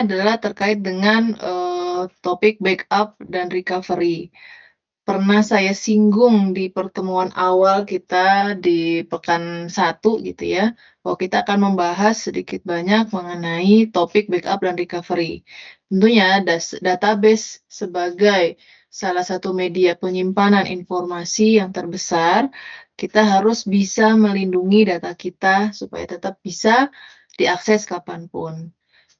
adalah terkait dengan, topik backup dan recovery. Pernah saya singgung di pertemuan awal kita di pekan 1 gitu ya, bahwa kita akan membahas sedikit banyak mengenai topik backup dan recovery. Tentunya database sebagai salah satu media penyimpanan informasi yang terbesar, kita harus bisa melindungi data kita supaya tetap bisa diakses kapanpun.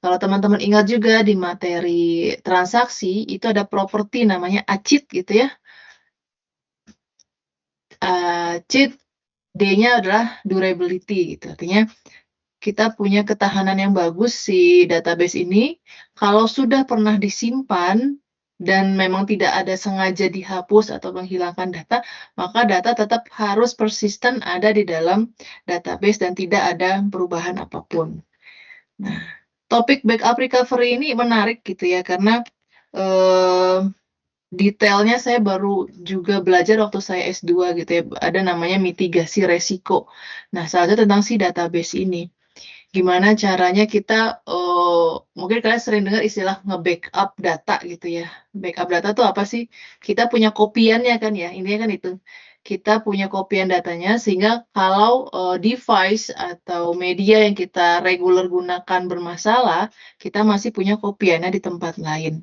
Kalau teman-teman ingat juga di materi transaksi, itu ada properti namanya ACID gitu ya. Cheat D-nya adalah durability gitu, artinya kita punya ketahanan yang bagus si database ini, kalau sudah pernah disimpan dan memang tidak ada sengaja dihapus atau menghilangkan data, maka data tetap harus persisten ada di dalam database dan tidak ada perubahan apapun. Nah, topik backup recovery ini menarik gitu ya, karena, eee detailnya saya baru juga belajar waktu saya S2 gitu ya, ada namanya mitigasi resiko. Nah, salah satu tentang si database ini. Gimana caranya kita, mungkin kalian sering dengar istilah nge-backup data gitu ya. Backup data tuh apa sih? Kita punya kopiannya kan ya, intinya kan itu. Kita punya kopian datanya sehingga kalau, device atau media yang kita reguler gunakan bermasalah, kita masih punya kopiannya di tempat lain.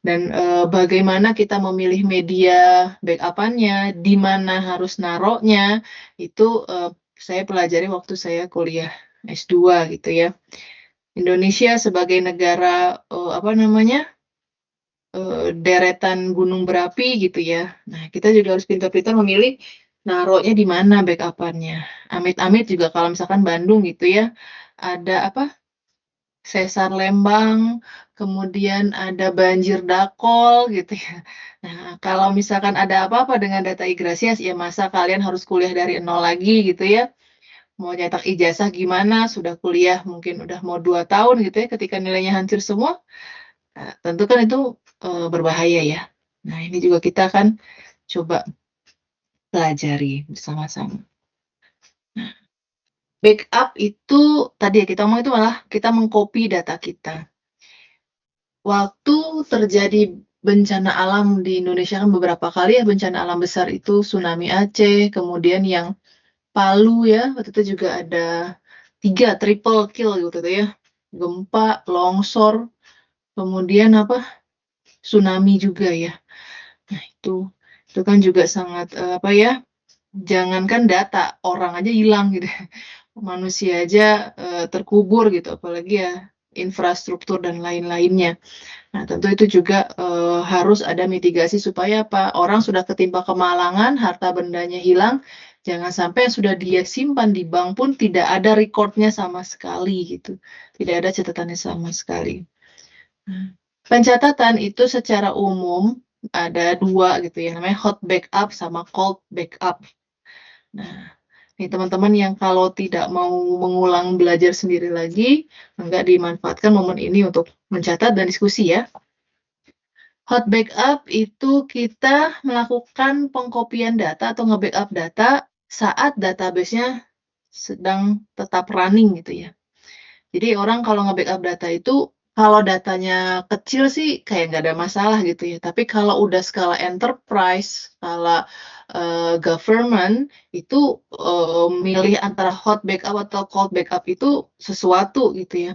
Dan, bagaimana kita memilih media backup-annya, di mana harus naruhnya, itu, saya pelajari waktu saya kuliah S2 gitu ya. Indonesia sebagai negara, apa namanya, deretan gunung berapi gitu ya. Nah, kita juga harus pintar-pintar memilih naruhnya di mana backup-annya. Amit-amit juga kalau misalkan Bandung gitu ya, ada apa, sesar Lembang, kemudian ada banjir Dakol gitu ya. Nah, kalau misalkan ada apa-apa dengan data Igrasias, ya masa kalian harus kuliah dari nol lagi gitu ya. Mau nyetak ijazah gimana, sudah kuliah mungkin udah mau 2 tahun gitu ya, ketika nilainya hancur semua, tentu kan itu, berbahaya ya. Nah, ini juga kita akan coba pelajari bersama-sama. Nah, backup itu tadi ya kita omongin itu malah kita mengcopy data kita. Waktu terjadi bencana alam di Indonesia kan beberapa kali ya bencana alam besar itu tsunami Aceh, kemudian yang Palu ya, waktu itu juga ada 3 triple kill gitu ya, gempa, longsor, kemudian apa, tsunami juga ya. Nah itu kan juga sangat, apa ya, jangankan data, orang aja hilang gitu ya, manusia aja, terkubur gitu, apalagi ya infrastruktur dan lain-lainnya. Nah, tentu itu juga, harus ada mitigasi supaya apa, orang sudah ketimpa kemalangan, harta bendanya hilang, jangan sampai yang sudah dia simpan di bank pun tidak ada record-nya sama sekali gitu, tidak ada catatannya sama sekali. Nah, pencatatan itu secara umum ada 2 gitu ya, namanya hot backup sama cold backup. Nah, nih teman-teman yang kalau tidak mau mengulang belajar sendiri lagi, enggak dimanfaatkan momen ini untuk mencatat dan diskusi ya. Hot backup itu kita melakukan pengkopian data atau nge-backup data saat database-nya sedang tetap running gitu ya. Jadi orang kalau nge-backup data itu, kalau datanya kecil sih kayak nggak ada masalah gitu ya, tapi kalau udah skala enterprise, skala, government, itu, milih antara hot backup atau cold backup itu sesuatu gitu ya.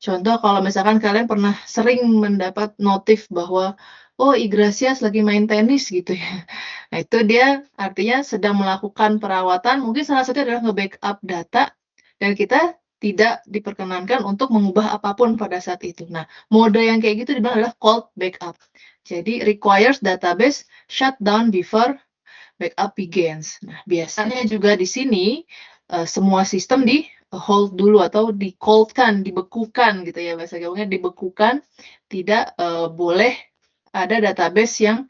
Contoh kalau misalkan kalian pernah sering mendapat notif bahwa, "Oh, Igrasias lagi main tenis," gitu ya. Nah, itu dia artinya sedang melakukan perawatan, mungkin salah satunya adalah nge-backup data dan kita tidak diperkenankan untuk mengubah apapun pada saat itu. Nah, mode yang kayak gitu dibilang adalah cold backup. Jadi requires database shut down before backup begins. Nah, biasanya juga di sini, semua sistem di-hold dulu atau di-cold-kan, dibekukan gitu ya, bahasa gaulnya dibekukan, tidak, boleh ada database yang,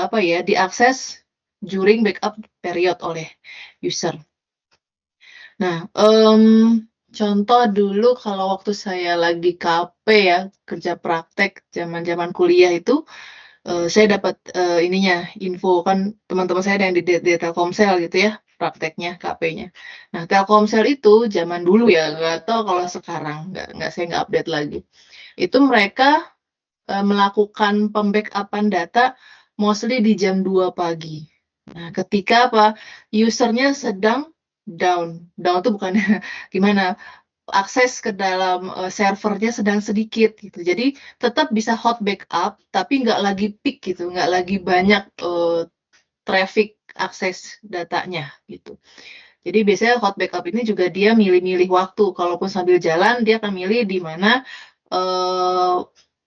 apa ya, diakses during backup period oleh user. Nah, contoh dulu kalau waktu saya lagi KP ya, kerja praktek zaman-zaman kuliah itu, saya dapat, ininya, info kan teman-teman saya ada yang di Telkomsel gitu ya, prakteknya, KP-nya. Nah, Telkomsel itu zaman dulu ya, nggak tahu kalau sekarang, saya nggak update lagi. itu mereka melakukan pembackupan data mostly di jam 2 pagi. Nah, ketika apa? Usernya sedang down. Down itu bukan gimana? Akses ke dalam servernya sedang sedikit gitu. Jadi tetap bisa hot backup, tapi nggak lagi peak gitu, nggak lagi banyak traffic akses datanya gitu. Jadi biasanya hot backup ini juga dia milih-milih waktu. Kalaupun sambil jalan, dia akan milih di mana eh,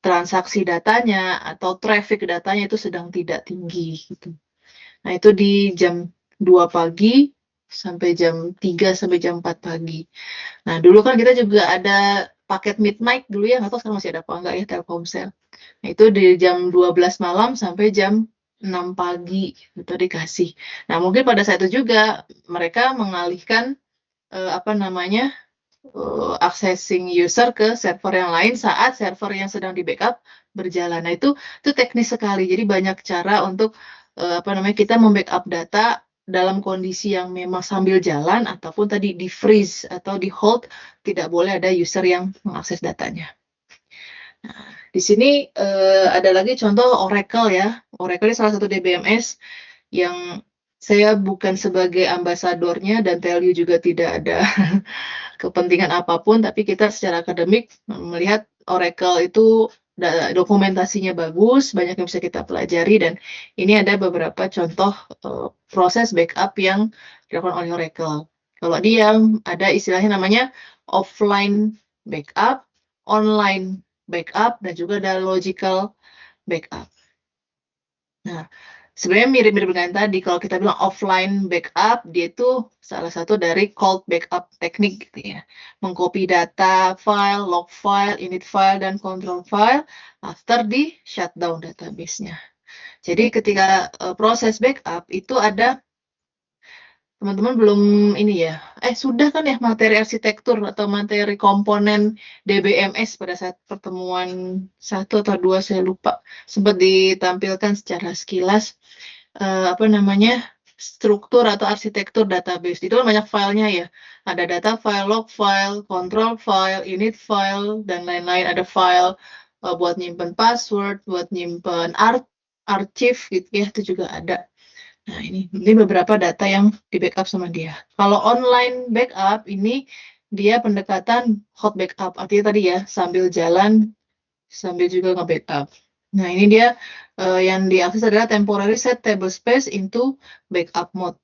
transaksi datanya atau traffic datanya itu sedang tidak tinggi gitu. Nah, itu di jam 2 pagi sampai jam 3 sampai jam 4 pagi. Nah, dulu kan kita juga ada paket midnight dulu ya, nggak tahu sekarang masih ada apa enggak ya Telkomsel. Nah, itu di jam 12 malam sampai jam 6 pagi itu dikasih. Nah, mungkin pada saat itu juga mereka mengalihkan apa namanya accessing user ke server yang lain saat server yang sedang di backup berjalan. Nah, itu teknis sekali. Jadi banyak cara untuk apa namanya kita membackup data dalam kondisi yang memang sambil jalan ataupun tadi di freeze atau di hold, tidak boleh ada user yang mengakses datanya. Nah, di sini ada lagi contoh Oracle ya. Oracle ini salah satu DBMS yang saya bukan sebagai ambasadornya dan tell you juga tidak ada kepentingan apapun, tapi kita secara akademik melihat Oracle itu dokumentasinya bagus, banyak yang bisa kita pelajari, dan ini ada beberapa contoh proses backup yang dilakukan oleh Oracle. Kalau dia ada istilahnya namanya offline backup, online backup, dan juga ada logical backup. Nah, sebenarnya mirip-mirip dengan tadi, kalau kita bilang offline backup, dia itu salah satu dari cold backup teknik gitu ya. Mengcopy data, file, log file, init file, dan control file after di shutdown database-nya. Jadi ketika proses backup itu ada teman-teman belum ini ya. Sudah kan ya materi arsitektur atau materi komponen DBMS pada saat pertemuan satu atau dua saya lupa. Sempat ditampilkan secara sekilas apa namanya struktur atau arsitektur database. Itu kan banyak filenya ya. Ada data file, log file, control file, init file, dan lain-lain. Ada file buat nyimpen password, buat nyimpen archive gitu ya, itu juga ada. Nah, ini beberapa data yang di backup sama dia. Kalau online backup ini dia pendekatan hot backup. Artinya tadi ya, sambil jalan, sambil juga nge-backup. Nah, ini dia yang diakses adalah temporary set table space into backup mode.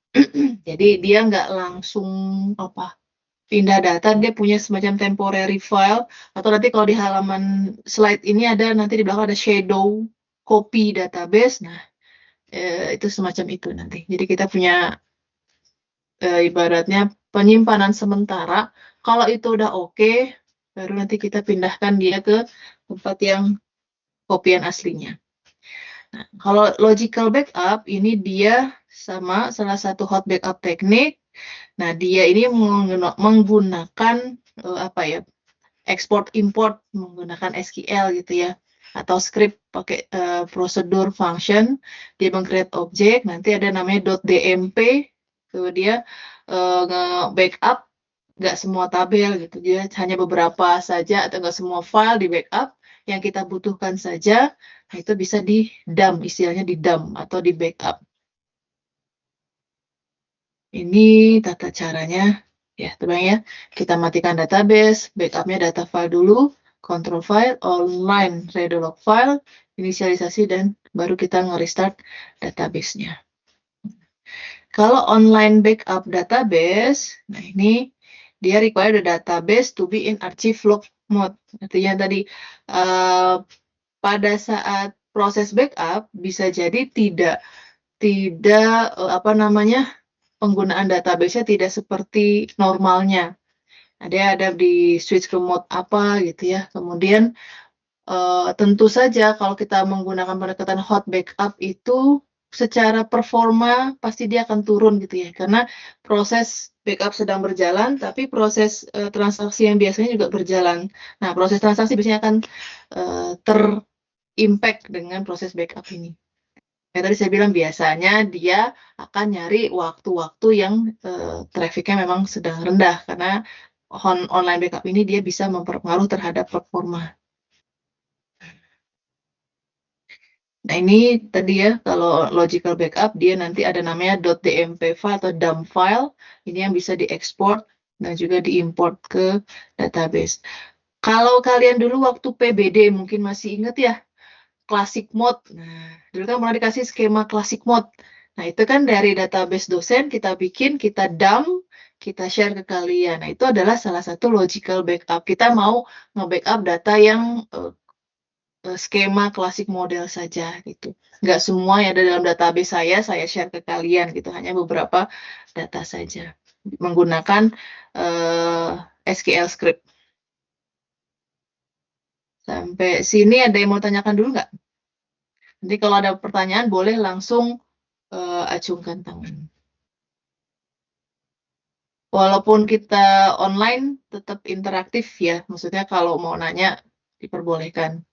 Jadi dia nggak langsung apa pindah data, dia punya semacam temporary file, atau nanti kalau di halaman slide ini ada nanti di belakang ada shadow copy database. Nah, itu semacam itu nanti. Jadi kita punya ibaratnya penyimpanan sementara. Kalau itu udah oke, baru nanti kita pindahkan dia ke tempat yang kopian aslinya. Nah, kalau logical backup ini dia sama salah satu hot backup teknik. Nah, dia ini menggunakan apa ya? Export import menggunakan SQL gitu ya, atau script pakai prosedur function. Dia meng-create objek, nanti ada namanya .dmp, tuh dia nge-backup nggak semua tabel gitu, dia hanya beberapa saja atau nggak semua file di backup yang kita butuhkan saja. Nah, itu bisa di dump, istilahnya di dump atau di backup. Ini tata caranya ya, teman ya. Kita matikan database, backupnya data file dulu, control file, online redo log file, inisialisasi, dan baru kita nge-restart database-nya. Kalau online backup database, nah ini dia require the database to be in archive log mode. Artinya tadi pada saat proses backup bisa jadi tidak apa namanya penggunaan database-nya tidak seperti normalnya. Dia ada di switch ke mode apa gitu ya. Kemudian tentu saja kalau kita menggunakan pendekatan hot backup itu secara performa pasti dia akan turun gitu ya. Karena proses backup sedang berjalan, tapi proses transaksi yang biasanya juga berjalan. Nah, proses transaksi biasanya akan terimpact dengan proses backup ini. Ya, tadi saya bilang biasanya dia akan nyari waktu-waktu yang trafficnya memang sedang rendah karena online backup ini dia bisa mempengaruhi terhadap performa. ini tadi ya, kalau logical backup dia nanti ada namanya .dmp file atau dump file. Ini yang bisa diekspor dan juga diimport ke database. Kalau kalian dulu waktu PBD mungkin masih ingat ya, classic mode. Nah, dulu kan pernah dikasih skema classic mode. Nah, itu kan dari database dosen kita bikin, kita dump, kita share ke kalian. Nah, itu adalah salah satu logical backup. Kita mau nge-backup data yang skema klasik model saja gitu. Nggak semua yang ada dalam database saya share ke kalian gitu. Hanya beberapa data saja menggunakan SQL script. Sampai sini ada yang mau tanyakan dulu nggak? Nanti kalau ada pertanyaan boleh langsung acungkan tangan. Walaupun kita online tetap interaktif ya, maksudnya kalau mau nanya diperbolehkan.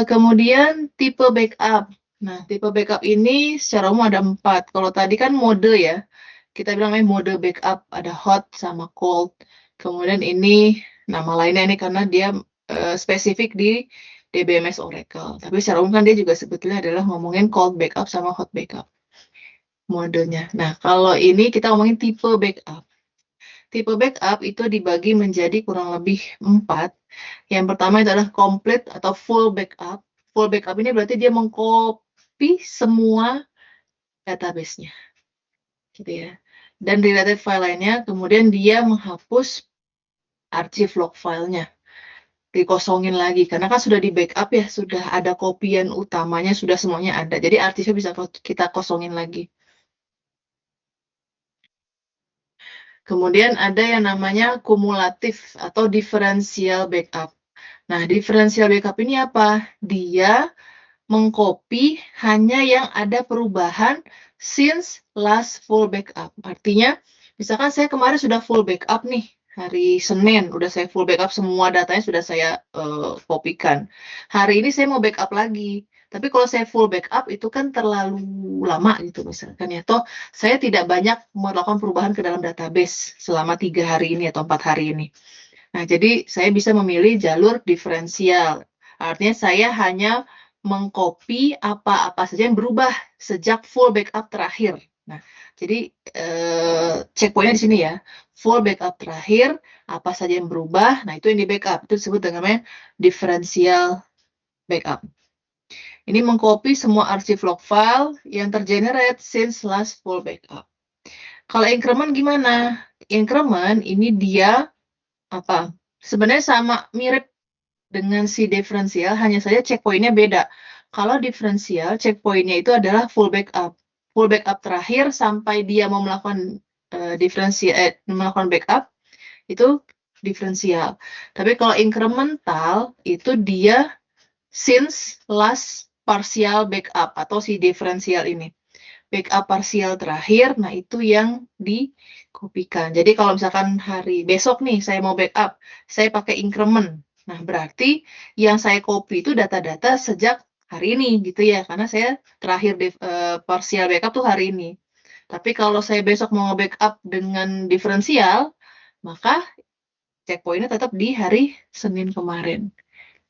Kemudian tipe backup. Nah, tipe backup ini secara umum ada 4. Kalau tadi kan mode ya, kita bilang mode backup, ada hot sama cold. Kemudian ini nama lainnya ini karena dia spesifik di DBMS Oracle. Tapi secara umum kan dia juga sebetulnya adalah ngomongin cold backup sama hot backup modenya. Nah, kalau ini kita ngomongin tipe backup. Tipe backup itu dibagi menjadi kurang lebih 4. Yang pertama itu adalah complete atau full backup. Full backup ini berarti dia mengcopy semua database-nya, gitu ya. Dan related file lainnya, kemudian dia menghapus arsip log filenya, dikosongin lagi. Karena kan sudah di backup ya, sudah ada kopian utamanya, sudah semuanya ada. Jadi arsipnya bisa kita kosongin lagi. Kemudian ada yang namanya kumulatif atau differential backup. Nah, differential backup ini apa? Dia mengcopy hanya yang ada perubahan since last full backup. Artinya, misalkan saya kemarin sudah full backup nih, hari Senin, udah saya full backup, semua datanya sudah saya kopikan. Hari ini saya mau backup lagi. Tapi kalau saya full backup itu kan terlalu lama gitu misalkan ya. Toh saya tidak banyak melakukan perubahan ke dalam database selama 3 hari ini atau 4 hari ini. Nah, jadi saya bisa memilih jalur diferensial. Artinya saya hanya mengcopy apa-apa saja yang berubah sejak full backup terakhir. Nah, jadi checkpointnya di sini ya. Full backup terakhir, apa saja yang berubah, nah itu yang di backup. Itu disebut dengan differential backup. Ini mengcopy semua arsip log file yang tergenerate since last full backup. Kalau increment gimana? Increment ini dia apa? Sebenarnya sama mirip dengan si diferensial, hanya saja checkpointnya beda. Kalau diferensial, checkpointnya itu adalah full backup. Full backup terakhir sampai dia mau melakukan melakukan backup, itu diferensial. Tapi kalau incremental, itu dia since last partial backup atau si diferensial ini. Backup parsial terakhir, nah itu yang dikopikan. Jadi kalau misalkan hari besok nih saya mau backup, saya pakai increment. Nah, berarti yang saya copy itu data-data sejak hari ini gitu ya, karena saya terakhir partial backup tuh hari ini. Tapi kalau saya besok mau nge-backup dengan diferensial, maka checkpointnya tetap di hari Senin kemarin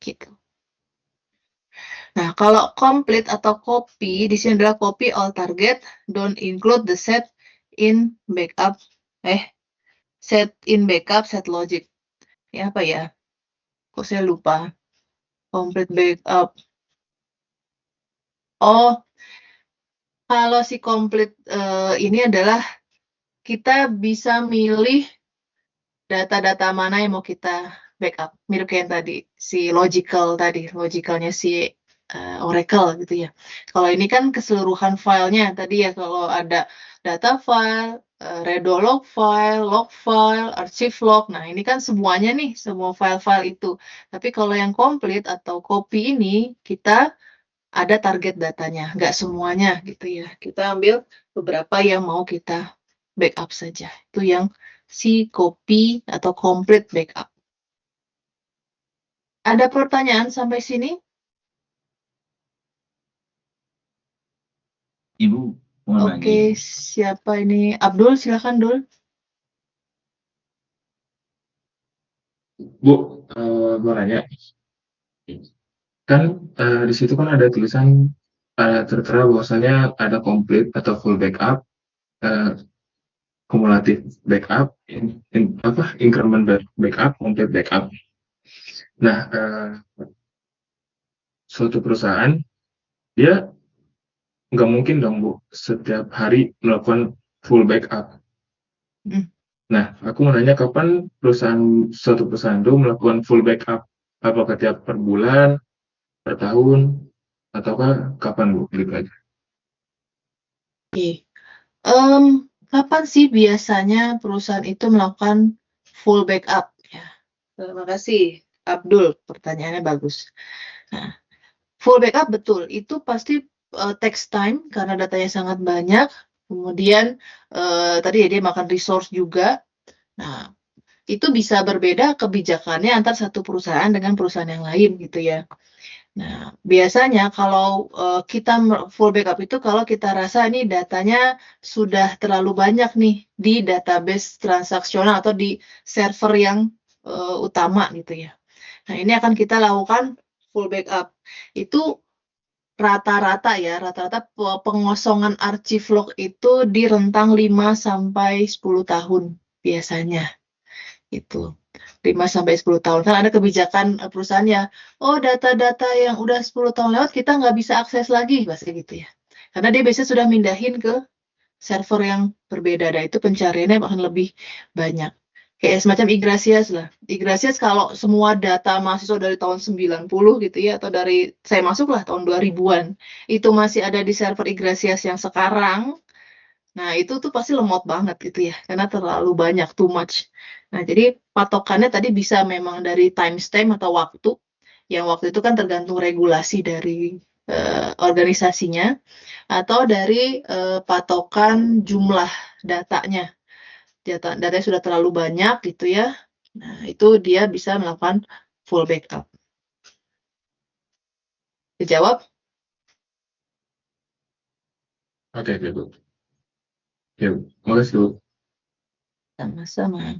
gitu. Nah, kalau complete atau copy, di sini adalah copy all target, don't include the set in backup, set in backup, set logic. Ya, apa ya? Kok saya lupa. Complete backup. Oh, kalau si complete ini adalah kita bisa milih data-data mana yang mau kita backup. Mirip kayak yang tadi, si logicalnya si Oracle gitu ya. Kalau ini kan keseluruhan filenya tadi ya, kalau ada data file, redo log file, archive log. Nah, ini kan semuanya nih, semua file-file itu. Tapi kalau yang complete atau copy ini, kita ada target datanya, nggak semuanya gitu ya. Kita ambil beberapa yang mau kita backup saja. Itu yang si copy atau complete backup. Ada pertanyaan sampai sini? Ibu mau nanya. Oke, siapa ini? Abdul, silakan Dul. Bu, mau nanya. Kan di situ kan ada tulisan tertera bahwasanya ada complete atau full backup, kumulatif backup, increment backup, complete backup. Nah, suatu perusahaan dia nggak mungkin dong Bu setiap hari melakukan full backup. Hmm. Nah, aku mau nanya kapan suatu perusahaan itu melakukan full backup? Apakah tiap per bulan, per tahun, ataukah kapan Bu? Gitu aja. Oke. Kapan sih biasanya perusahaan itu melakukan full backup? Ya, terima kasih, Abdul. Pertanyaannya bagus. Nah, full backup betul. Itu pasti takes time karena datanya sangat banyak. Kemudian tadi ya dia makan resource juga. Nah, itu bisa berbeda kebijakannya antar satu perusahaan dengan perusahaan yang lain gitu ya. Nah, biasanya kalau kita full backup itu kalau kita rasa ini datanya sudah terlalu banyak nih di database transaksional atau di server yang utama gitu ya. Nah, ini akan kita lakukan full backup. Itu rata-rata ya, rata-rata pengosongan arsip log itu di rentang 5 sampai 10 tahun biasanya. Itu. 5 sampai 10 tahun. Kan ada kebijakan perusahaan ya, oh data-data yang udah 10 tahun lewat kita nggak bisa akses lagi, pasti gitu ya. Karena dia biasanya sudah mindahin ke server yang berbeda, dan itu pencariannya akan lebih banyak. Kayak semacam Igrasias lah. Igrasias kalau semua data mahasiswa dari tahun 90 gitu ya, atau dari saya masuk lah tahun 2000-an, itu masih ada di server Igrasias yang sekarang, nah, itu tuh pasti lemot banget gitu ya, karena terlalu banyak, too much. Nah, jadi patokannya tadi bisa memang dari timestamp atau waktu, yang waktu itu kan tergantung regulasi dari organisasinya, atau dari patokan jumlah datanya. Datanya sudah terlalu banyak gitu ya, nah itu dia bisa melakukan full backup. Dijawab? Oke, oke Bu. Ya, Bu. Makasih Bu. Sama-sama.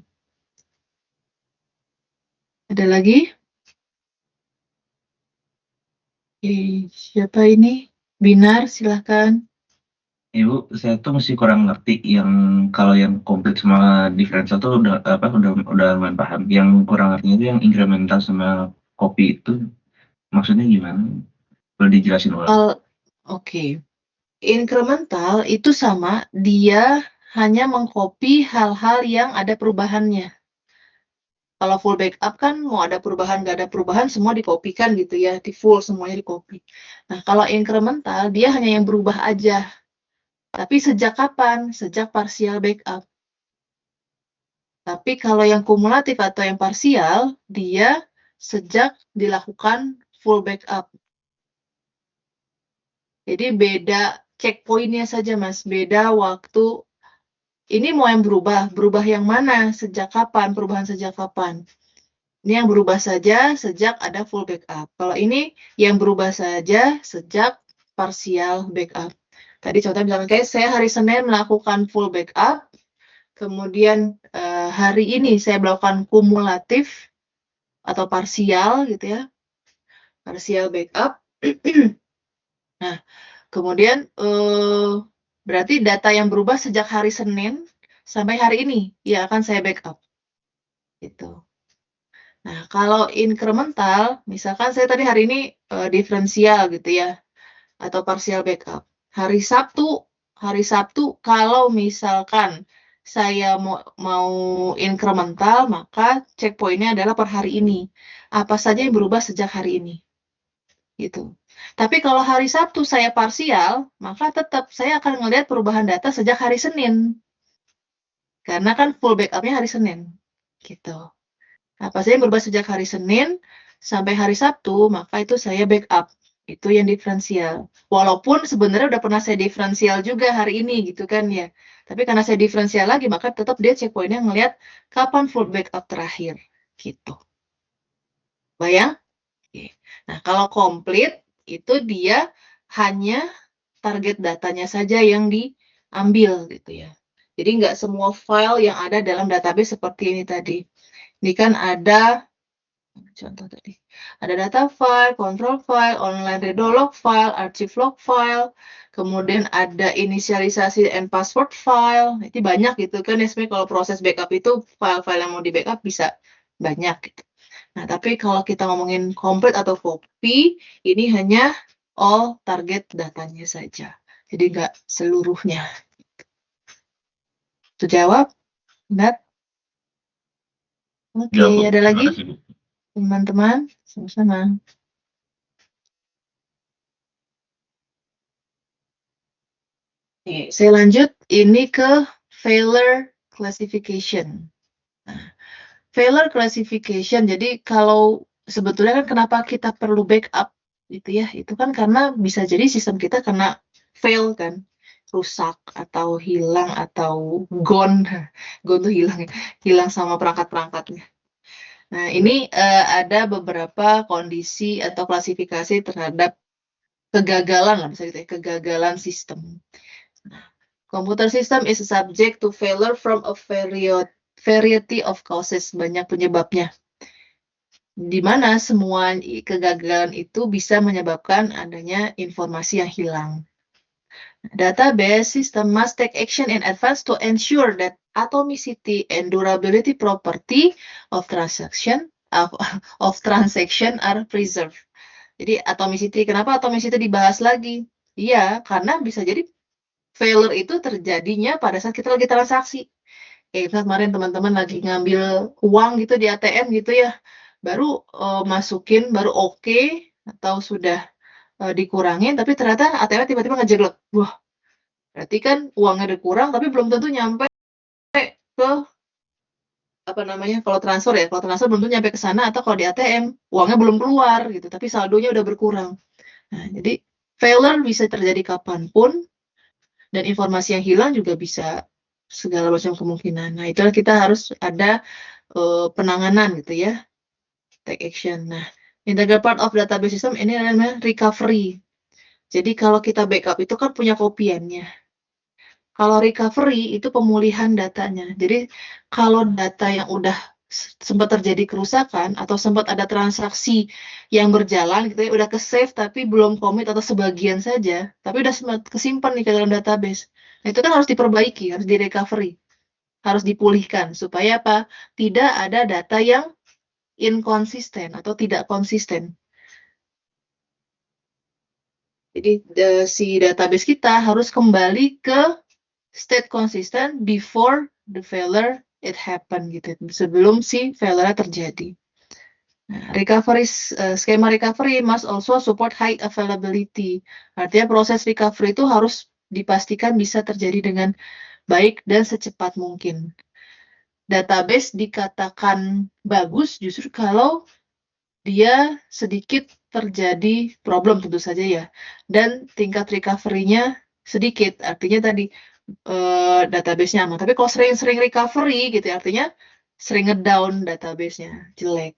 Ada lagi? Siapa ini? Binar, silahkan. Ibu, saya tuh masih kurang ngerti yang kalau yang komplit sama differential tuh udah lumayan paham. Yang kurang ngertinya itu yang incremental sama copy itu maksudnya gimana? Boleh dijelasin ulang? Oke. Incremental itu sama, dia hanya mengcopy hal-hal yang ada perubahannya. Kalau full backup kan mau ada perubahan, nggak ada perubahan, semua dikopikan gitu ya, di full semuanya dikopi. Nah, kalau incremental, dia hanya yang berubah aja. Tapi sejak kapan? Sejak partial backup. Tapi kalau yang kumulatif atau yang parsial, dia sejak dilakukan full backup. Jadi beda checkpointnya saja, Mas. Beda waktu. Ini mau yang berubah yang mana? Sejak kapan? Perubahan sejak kapan? Ini yang berubah saja sejak ada full backup. Kalau ini yang berubah saja sejak partial backup. Tadi contohnya bilang, kayak saya hari Senin melakukan full backup, kemudian hari ini saya melakukan kumulatif atau parsial gitu ya, parsial backup. Nah, kemudian berarti data yang berubah sejak hari Senin sampai hari ini ya akan saya backup. Gitu. Nah, kalau incremental, misalkan saya tadi hari ini diferensial gitu ya, atau partial backup. Hari Sabtu kalau misalkan saya mau incremental, maka checkpointnya adalah per hari ini. Apa saja yang berubah sejak hari ini. Gitu. Tapi kalau hari Sabtu saya parsial, maka tetap saya akan melihat perubahan data sejak hari Senin. Karena kan full backup-nya hari Senin. Gitu. Apa saja yang berubah sejak hari Senin sampai hari Sabtu, maka itu saya backup. Itu yang diferensial. Walaupun sebenarnya udah pernah saya diferensial juga hari ini gitu kan ya. Tapi karena saya diferensial lagi, maka tetap dia checkpointnya ngelihat kapan full backup terakhir. Gitu. Bayang? Oke. Nah, kalau komplit, itu dia hanya target datanya saja yang diambil gitu ya. Jadi nggak semua file yang ada dalam database seperti ini tadi. Ini kan ada Contoh tadi. Ada data file, control file, online redo log file, archive log file, kemudian ada inisialisasi and password file. Itu banyak gitu kan ya, sebenarnya kalau proses backup itu file-file yang mau di backup bisa banyak gitu. Nah, tapi kalau kita ngomongin complete atau copy, ini hanya all target datanya saja. Jadi nggak seluruhnya. Itu jawab? Nat? Oke, Ya, Bu. ada Terima lagi kasih, Bu. teman-teman? Sama-sama. Oke, saya lanjut ini ke failure classification. Nah, failure classification, jadi kalau sebetulnya kan kenapa kita perlu backup gitu ya, itu kan karena bisa jadi sistem kita kena fail kan, rusak atau hilang atau gone, gone tuh hilang ya, hilang sama perangkat-perangkatnya. Nah ini ada beberapa kondisi atau klasifikasi terhadap kegagalan lah, misalnya gitu ya, kegagalan sistem. Computer system is subject to failure from a variety of causes, banyak penyebabnya. Di mana semua kegagalan itu bisa menyebabkan adanya informasi yang hilang. Database system must take action in advance to ensure that atomicity and durability property of transaction are preserved. Jadi atomicity, kenapa atomicity dibahas lagi? Iya, karena bisa jadi failure itu terjadinya pada saat kita lagi transaksi. Kayak kemarin teman-teman lagi ngambil uang gitu di ATM gitu ya, baru masukin, baru oke, atau sudah dikurangin, tapi ternyata ATM tiba-tiba ngejeglek. Wah, berarti kan uangnya udah kurang, tapi belum tentu nyampe ke apa namanya, kalau transfer ya, kalau transfer belum tentu nyampe ke sana, atau kalau di ATM uangnya belum keluar gitu, tapi saldonya udah berkurang. Nah, jadi failure bisa terjadi kapanpun, dan informasi yang hilang juga bisa segala macam kemungkinan. Nah, itulah kita harus ada penanganan gitu ya, take action. Nah, integral part of database system ini namanya recovery. Jadi kalau kita backup itu kan punya kopiannya. Kalau recovery itu pemulihan datanya. Jadi kalau data yang udah sempat terjadi kerusakan atau sempat ada transaksi yang berjalan gitu ya, udah ke-save tapi belum komit atau sebagian saja, tapi udah sempat kesimpan nih ke dalam database. Nah, itu kan harus diperbaiki, harus di-recovery, harus dipulihkan supaya apa? Tidak ada data yang inkonsisten atau tidak konsisten. Jadi si database kita harus kembali ke state consistent before the failure it happen gitu, sebelum si failure terjadi. Nah, skema recovery must also support high availability. Artinya proses recovery itu harus dipastikan bisa terjadi dengan baik dan secepat mungkin. Database dikatakan bagus justru kalau dia sedikit terjadi problem tentu saja ya, dan tingkat recovery-nya sedikit, artinya tadi database-nya aman. Tapi kalau sering-sering recovery gitu ya, artinya sering ngedown database-nya, jelek.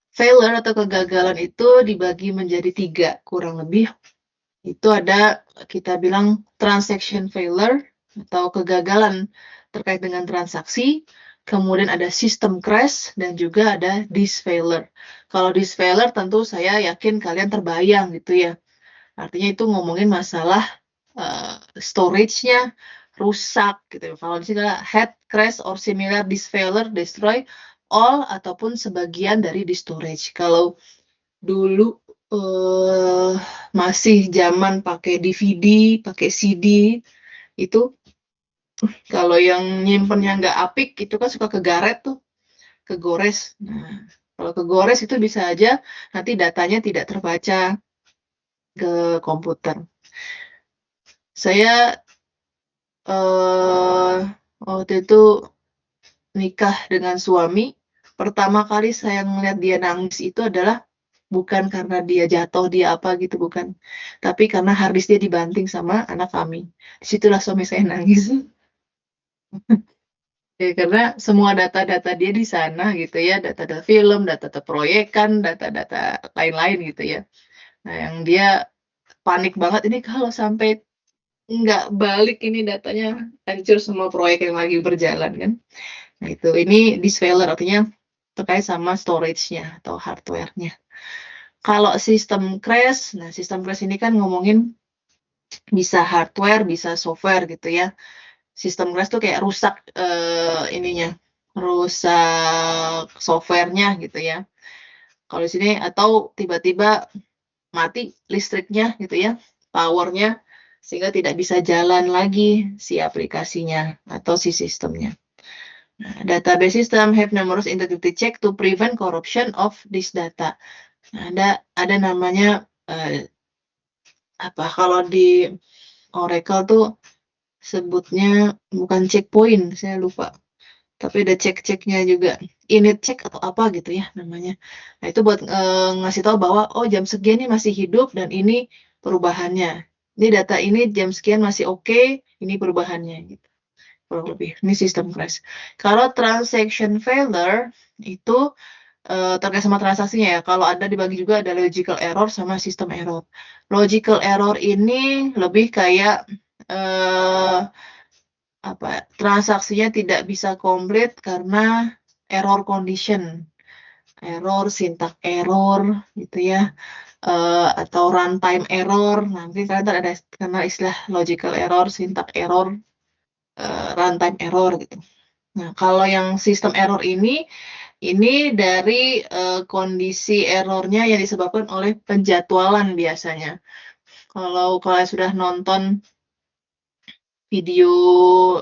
Failure atau kegagalan itu dibagi menjadi 3 kurang lebih. Itu ada kita bilang transaction failure atau kegagalan terkait dengan transaksi, kemudian ada system crash, dan juga ada disk failure. Kalau disk failure tentu saya yakin kalian terbayang gitu ya. Artinya itu ngomongin masalah storage-nya rusak gitu. Kalau di sini adalah head crash or similar disk failure destroy all ataupun sebagian dari disk storage. Kalau dulu masih zaman pakai DVD, pakai CD, itu kalau yang nyimpennya nggak apik itu kan suka kegaret tuh, kegores. Nah, kalau kegores itu bisa aja nanti datanya tidak terbaca ke komputer. Saya waktu itu nikah dengan suami, pertama kali saya ngeliat dia nangis itu adalah bukan karena dia jatuh, dia apa gitu, bukan. Tapi karena harddisk dia dibanting sama anak kami. Disitulah suami saya nangis. Ya, karena semua data-data dia di sana gitu ya, data-data film, data-data proyekan, data-data lain-lain gitu ya. Nah, yang dia panik banget, ini kalau sampai nggak balik ini datanya hancur semua proyek yang lagi berjalan kan. Nah, itu ini disk failure, artinya terkait sama storage-nya atau hardware-nya. Kalau sistem crash, nah sistem crash ini kan ngomongin bisa hardware, bisa software gitu ya. Sistem crash tuh kayak rusak rusak softwarenya gitu ya. Kalau di sini atau tiba-tiba mati listriknya gitu ya, powernya, sehingga tidak bisa jalan lagi si aplikasinya atau si sistemnya. Nah, database system have numerous integrity check to prevent corruption of this data. Nah, ada namanya kalau di Oracle tuh sebutnya bukan checkpoint, saya lupa. Tapi ada cek-ceknya juga, init check atau apa gitu ya namanya. Nah, itu buat ngasih tahu bahwa oh jam sekian ini masih hidup dan ini perubahannya. Ini data ini jam sekian masih oke, ini perubahannya gitu. Kurang lebih. Ini sistem crash. Kalau transaction failure itu terkait sama transaksinya ya. Kalau ada dibagi juga ada logical error sama system error. Logical error ini lebih kayak transaksinya tidak bisa komplit karena error condition, error syntax error gitu ya, atau runtime error. Nanti kalian ada kenal istilah logical error, syntax error, runtime error gitu. Nah, kalau yang sistem error ini dari kondisi errornya yang disebabkan oleh penjadwalan biasanya. Kalau kalian sudah nonton video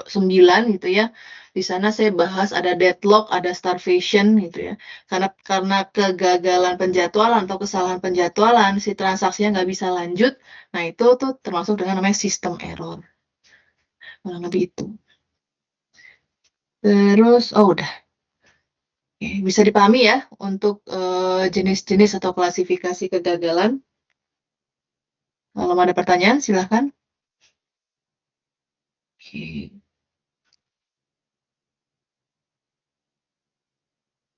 9 gitu ya, di sana saya bahas ada deadlock, ada starvation gitu ya. Karena kegagalan penjadwalan atau kesalahan penjadwalan, si transaksinya nggak bisa lanjut. Nah, itu tuh termasuk dengan namanya system error. Kurang lebih itu. Terus, udah. Oke, bisa dipahami ya untuk jenis-jenis atau klasifikasi kegagalan. Kalau ada pertanyaan, silahkan. Oke.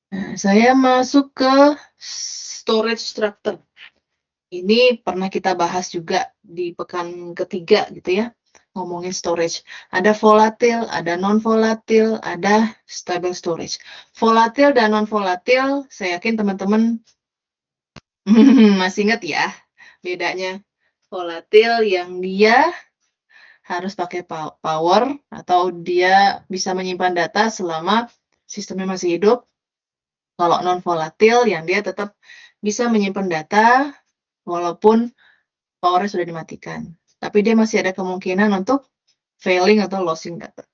Nah, saya masuk ke storage structure. Ini pernah kita bahas juga di pekan ketiga gitu ya, ngomongin storage. Ada volatile, ada non-volatile, ada stable storage. Volatile dan non-volatile, saya yakin teman-teman masih ingat ya bedanya. Volatile yang dia harus pakai power atau dia bisa menyimpan data selama sistemnya masih hidup. Kalau non-volatile yang dia tetap bisa menyimpan data walaupun powernya sudah dimatikan. Tapi dia masih ada kemungkinan untuk failing atau losing data.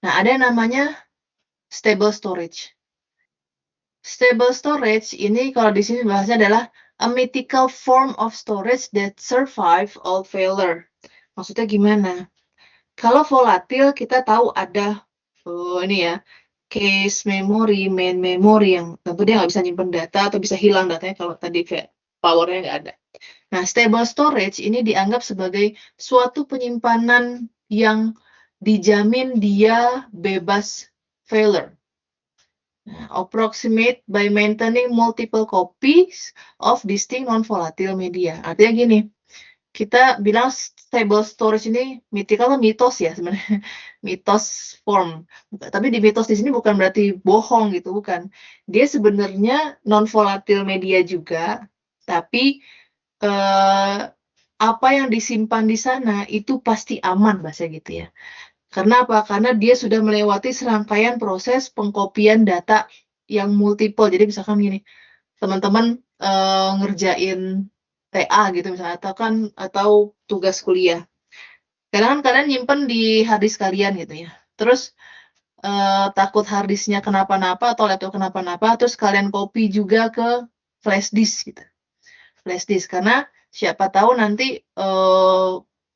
Nah, ada yang namanya stable storage. Stable storage ini kalau di sini bahasanya adalah a mythical form of storage that survive all failure. Maksudnya gimana? Kalau volatil kita tahu ada ini ya, cache memory, main memory yang tentu dia nggak bisa nyimpen data atau bisa hilang datanya kalau tadi powernya nggak ada. Nah, stable storage ini dianggap sebagai suatu penyimpanan yang dijamin dia bebas failure. Nah, approximate by maintaining multiple copies of distinct non-volatile media. Artinya gini, kita bilang stable storage ini mythical atau mitos ya sebenarnya. Mitos form. Tapi di mitos di sini bukan berarti bohong gitu, bukan. Dia sebenarnya non-volatile media juga, tapi apa yang disimpan di sana itu pasti aman bahasa gitu ya. Karena apa? Karena dia sudah melewati serangkaian proses pengkopian data yang multiple. Jadi misalkan gini, teman-teman ngerjain TA gitu misalnya atau tugas kuliah. Kadang kan kalian nyimpen di harddisk kalian gitu ya. Terus takut harddisknya kenapa-napa atau laptop kenapa-napa, terus kalian copy juga ke flash disk gitu. Flash disk karena siapa tahu nanti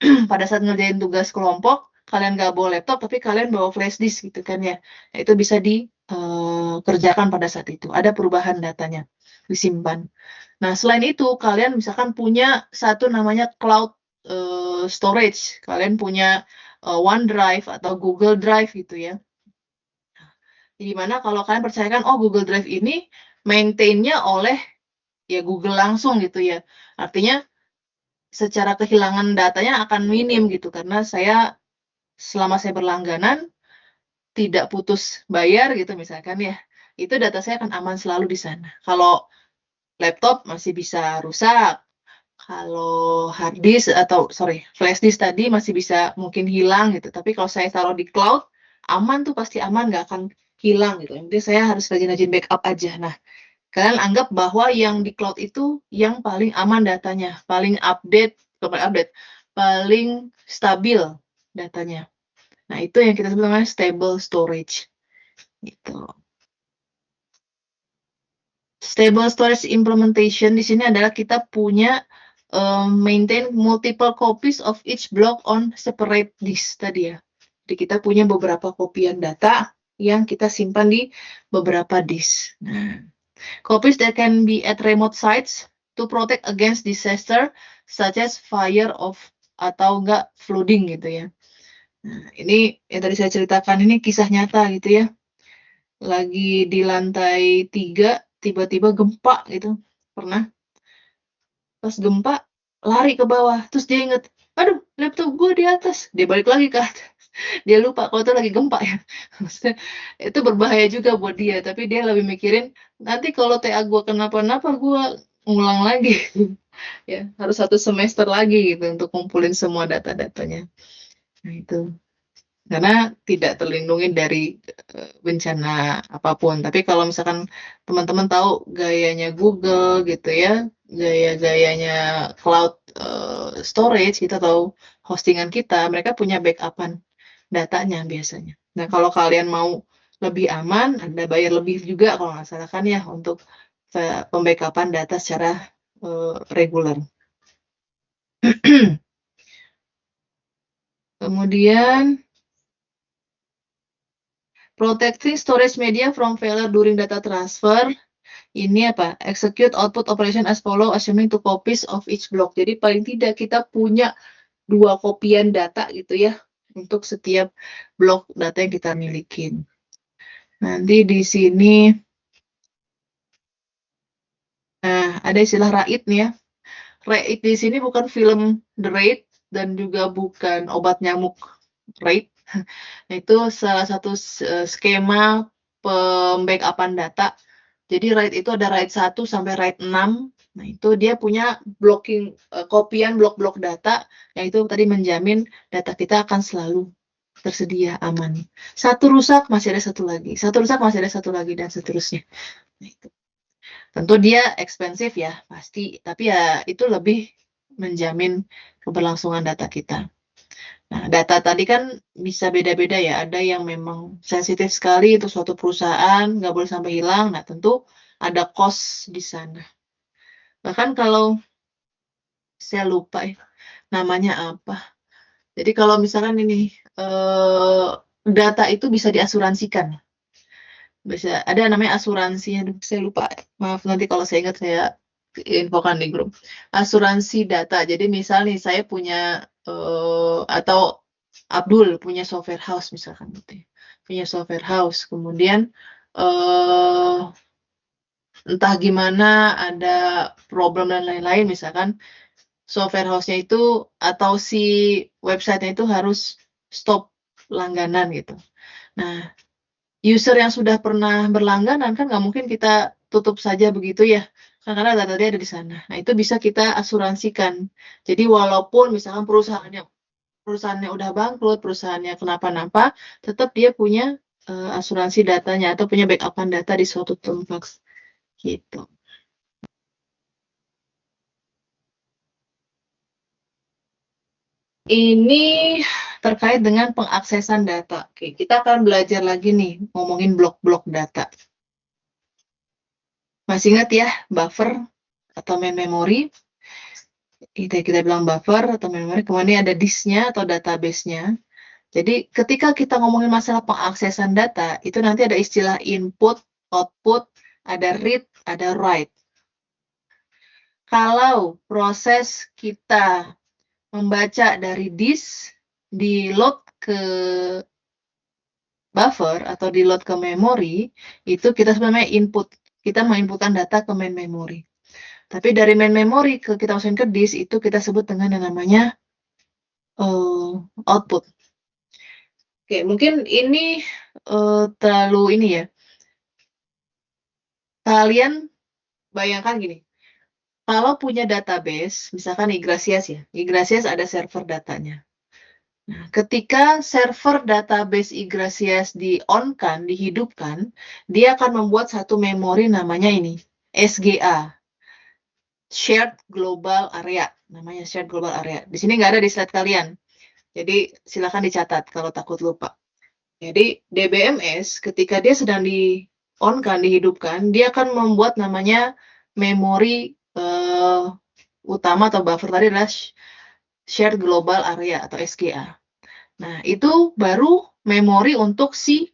pada saat ngerjain tugas kelompok kalian nggak bawa laptop tapi kalian bawa flash disk gitu kan ya. Nah, itu bisa dikerjakan pada saat itu. Ada perubahan datanya disimpan. Nah, selain itu kalian misalkan punya satu namanya cloud storage. Kalian punya OneDrive atau Google Drive gitu ya. Di mana kalau kalian percayakan Google Drive ini maintain-nya oleh ya Google langsung gitu ya. Artinya secara kehilangan datanya akan minim gitu karena selama saya berlangganan tidak putus bayar gitu misalkan ya, itu data saya akan aman selalu di sana. Kalau laptop masih bisa rusak, kalau hard disk atau flash disk tadi masih bisa mungkin hilang gitu. Tapi kalau saya taruh di cloud, aman tuh pasti aman, nggak akan hilang gitu. Yang penting saya harus rajin-rajin backup aja. Nah, kalian anggap bahwa yang di cloud itu yang paling aman datanya, paling paling stabil datanya. Nah, itu yang kita sebut namanya stable storage. Gitu. Stable storage implementation di sini adalah kita punya maintain multiple copies of each block on separate disk tadi ya. Jadi kita punya beberapa kopian data yang kita simpan di beberapa disk. Nah, copies that can be at remote sites to protect against disaster such as fire of atau enggak flooding gitu ya. Nah, ini yang tadi saya ceritakan ini kisah nyata gitu ya. Lagi di lantai 3, tiba-tiba gempa gitu. Pernah pas gempa lari ke bawah, terus dia inget, aduh laptop gue di atas, dia balik lagi ke atas. Dia lupa kalau itu lagi gempa ya. Maksudnya, itu berbahaya juga buat dia, tapi dia lebih mikirin nanti kalau TA gue kenapa-napa gue ngulang lagi. Ya, harus 1 semester lagi gitu untuk kumpulin semua data-datanya. Nah, itu. Karena tidak terlindungi dari bencana apapun. Tapi kalau misalkan teman-teman tahu gayanya Google gitu ya, gaya-gayanya cloud storage, kita tahu hostingan kita, mereka punya backupan datanya biasanya. Nah, kalau kalian mau lebih aman, Anda bayar lebih juga kalau nggak salah kan ya untuk pembackupan data secara reguler. Kemudian protecting storage media from failure during data transfer. Ini apa? Execute output operation as follow, assuming 2 copies of each block. Jadi paling tidak kita punya 2 kopian data gitu ya untuk setiap blok data yang kita milikin. Nanti di sini ada istilah RAID nih ya. RAID di sini bukan film The Raid dan juga bukan obat nyamuk RAID. Nah, itu salah satu skema pembackupan data. Jadi RAID itu ada RAID 1 sampai RAID 6. Nah, itu dia punya blocking kopian blok-blok data yang itu tadi menjamin data kita akan selalu tersedia aman. Satu rusak masih ada satu lagi. Satu rusak masih ada satu lagi dan seterusnya. Nah, itu. Tentu dia ekspensif ya, pasti. Tapi ya itu lebih menjamin keberlangsungan data kita. Nah, data tadi kan bisa beda-beda ya. Ada yang memang sensitif sekali untuk suatu perusahaan, nggak boleh sampai hilang. Nah, tentu ada cost di sana. Bahkan kalau saya lupa ya, namanya apa. Jadi kalau misalkan ini data itu bisa diasuransikan. Bisa ada namanya asuransi, aduh saya lupa. Maaf nanti kalau saya ingat saya infokan di grup. Asuransi data. Jadi misal nih saya punya atau Abdul punya software house misalkan gitu ya. Punya software house, kemudian entah gimana ada problem dan lain-lain misalkan software house-nya itu atau si website-nya itu harus stop langganan gitu. Nah, user yang sudah pernah berlangganan kan nggak mungkin kita tutup saja begitu ya, karena data dia ada di sana. Nah, itu bisa kita asuransikan. Jadi walaupun misalkan perusahaannya udah bangkrut, perusahaannya kenapa-napa, tetap dia punya asuransi datanya atau punya backupan data di suatu tempat gitu. Ini terkait dengan pengaksesan data. Oke, kita akan belajar lagi nih ngomongin blok-blok data. Masih ingat ya buffer atau main memory? Kita bilang buffer atau main memory, kemudian ada disknya atau database-nya. Jadi ketika kita ngomongin masalah pengaksesan data, itu nanti ada istilah input, output, ada read, ada write. Kalau proses kita membaca dari disk, di load ke buffer atau di load ke memori, itu kita sebenarnya input. Kita menginputkan data ke main memory. Tapi dari main memory kita masukin ke disk, itu kita sebut dengan yang namanya output. Oke, mungkin ini terlalu ini ya. Kalian bayangkan gini, kalau punya database, misalkan Yggdrasil ya, Yggdrasil ada server datanya. Nah, ketika server database Yggdrasil di-on-kan, dihidupkan, dia akan membuat satu memori namanya ini, SGA, Shared Global Area, namanya Shared Global Area. Di sini nggak ada di slide kalian, jadi silakan dicatat kalau takut lupa. Jadi DBMS ketika dia sedang di-on-kan, dihidupkan, dia akan membuat namanya memori utama atau buffer tadi adalah Shared Global Area atau SGA. Nah, itu baru memori untuk si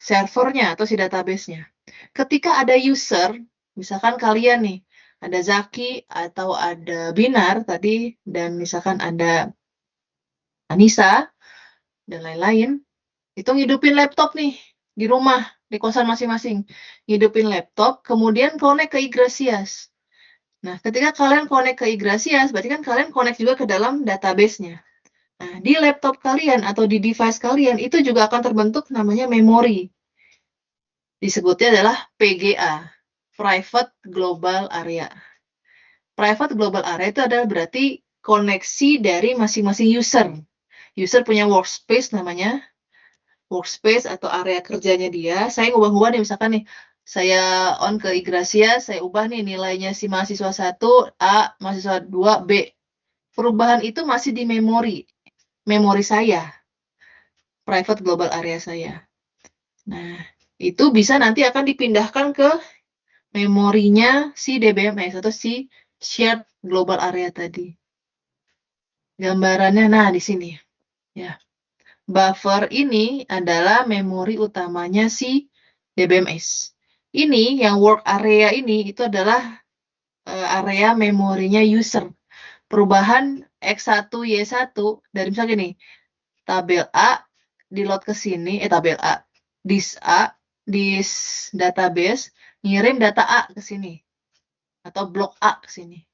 servernya atau si database-nya. Ketika ada user, misalkan kalian nih, ada Zaki atau ada Binar tadi, dan misalkan ada Anissa, dan lain-lain, itu ngidupin laptop nih, di rumah, di kosan masing-masing. Ngidupin laptop, kemudian connect ke Yggdrasil. Nah, ketika kalian connect ke Yggdrasil, berarti kan kalian connect juga ke dalam database-nya. Nah, di laptop kalian atau di device kalian itu juga akan terbentuk namanya memori. Disebutnya adalah PGA, Private Global Area. Private Global Area itu adalah berarti koneksi dari masing-masing user. User punya workspace namanya, workspace atau area kerjanya dia. Saya ngubah-ngubah nih, misalkan nih, saya on ke Yggdrasil, saya ubah nih nilainya si mahasiswa 1, A, mahasiswa 2, B. Perubahan itu masih di memori saya, private global area saya. Nah, itu bisa nanti akan dipindahkan ke memorinya si DBMS atau si shared global area tadi. Gambarannya, nah di sini. Ya. Buffer ini adalah memori utamanya si DBMS. Ini yang work area ini itu adalah area memorinya user. Perubahan X1, Y1 dari misalnya gini, tabel A di load ke sini, tabel A, disk database, ngirim data A ke sini, atau blok A ke sini.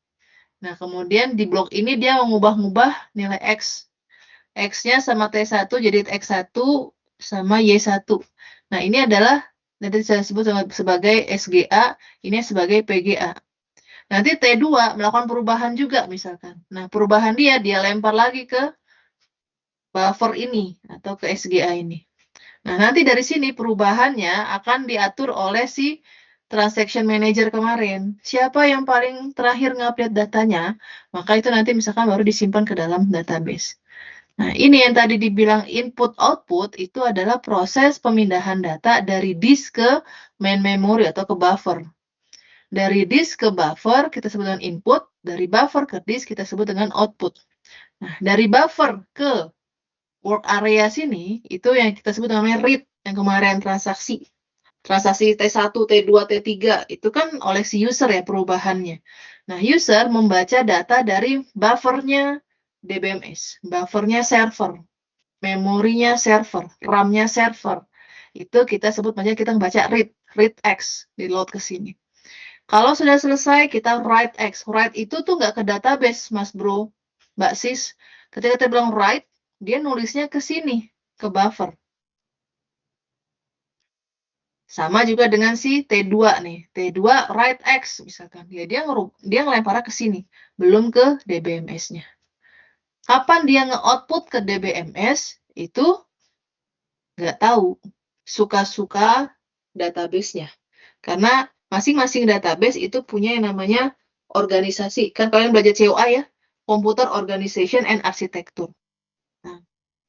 Nah, kemudian di blok ini dia mengubah-ubah nilai X. X-nya sama T1 jadi X1 sama Y1. Nah, ini adalah nanti saya sebut sebagai SGA, ini sebagai PGA. Nanti T2 melakukan perubahan juga misalkan. Nah, perubahan dia lempar lagi ke buffer ini atau ke SGA ini. Nah, nanti dari sini perubahannya akan diatur oleh si transaction manager kemarin. Siapa yang paling terakhir ngupdate datanya, maka itu nanti misalkan baru disimpan ke dalam database. Nah, ini yang tadi dibilang input-output itu adalah proses pemindahan data dari disk ke main memory atau ke buffer. Dari disk ke buffer kita sebut dengan input, dari buffer ke disk kita sebut dengan output. Nah, dari buffer ke work area sini, itu yang kita sebut namanya read, yang kemarin transaksi. Transaksi T1, T2, T3, itu kan oleh si user ya perubahannya. Nah, user membaca data dari buffernya DBMS, buffernya server, memorinya server, RAM-nya server. Itu kita sebut, makanya kita membaca read X, di load ke sini. Kalau sudah selesai, kita write X. Write itu tuh nggak ke database, Mas Bro, Mbak Sis. Ketika kita bilang write, dia nulisnya ke sini, ke buffer. Sama juga dengan si T2 nih. T2 write X misalkan. Ya, dia ngelemparnya ke sini, belum ke DBMS-nya. Kapan dia nge-output ke DBMS, itu nggak tahu. Suka-suka database-nya. Karena masing-masing database itu punya yang namanya organisasi. Kan kalian belajar COA ya? Computer Organization and Architecture. Nah,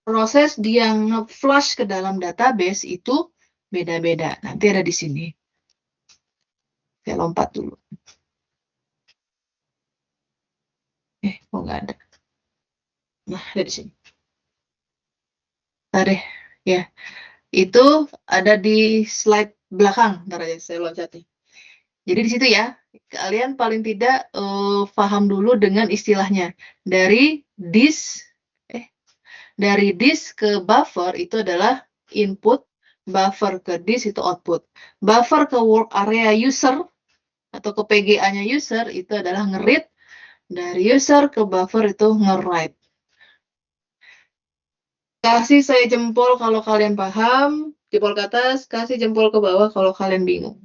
proses dia nge-flush ke dalam database itu beda-beda. Nanti ada di sini. Saya lompat dulu. Kok nggak ada? Nah, ada di sini. Ada deh. Ya. Itu ada di slide belakang. Ntar aja saya loncatin. Jadi di situ ya, kalian paling tidak paham dulu dengan istilahnya. Dari disk ke buffer itu adalah input, buffer ke disk itu output. Buffer ke work area user atau ke PGA-nya user itu adalah nge-read, dari user ke buffer itu nge-write. Kasih saya jempol kalau kalian paham, jempol ke atas, kasih jempol ke bawah kalau kalian bingung.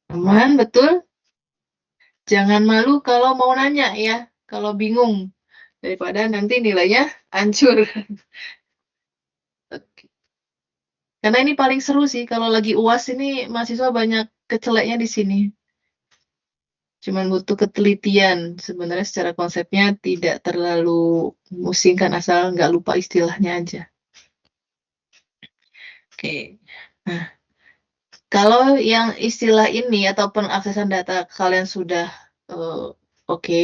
Aman, betul? Jangan malu kalau mau nanya ya, kalau bingung. Daripada nanti nilainya hancur. Oke. Karena ini paling seru sih, kalau lagi UAS ini mahasiswa banyak keceleknya di sini. Cuman butuh ketelitian. Sebenarnya secara konsepnya tidak terlalu musingkan, asal nggak lupa istilahnya aja. Oke. Nah, kalau yang istilah ini atau pengaksesan data kalian sudah oke,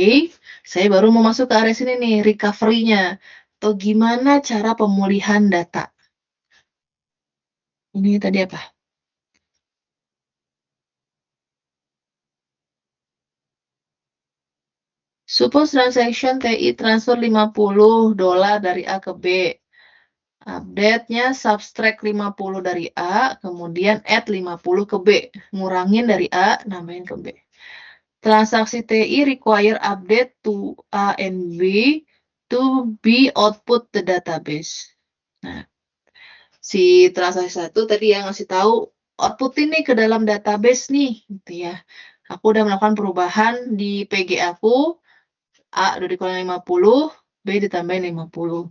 saya baru mau masuk ke area sini nih, recovery-nya. Atau gimana cara pemulihan data. Ini tadi apa? Suppose transaction TI transfer $50 dari A ke B. Update-nya subtract 50 dari A, kemudian add 50 ke B. Ngurangin dari A, nambahin ke B. Transaksi TI require update to A and B to be output the database. Nah, si transaksi 1 tadi yang ngasih tahu output ini ke dalam database nih, gitu ya. Aku udah melakukan perubahan di PG aku, A udah dikurangi 50, B ditambahin 50.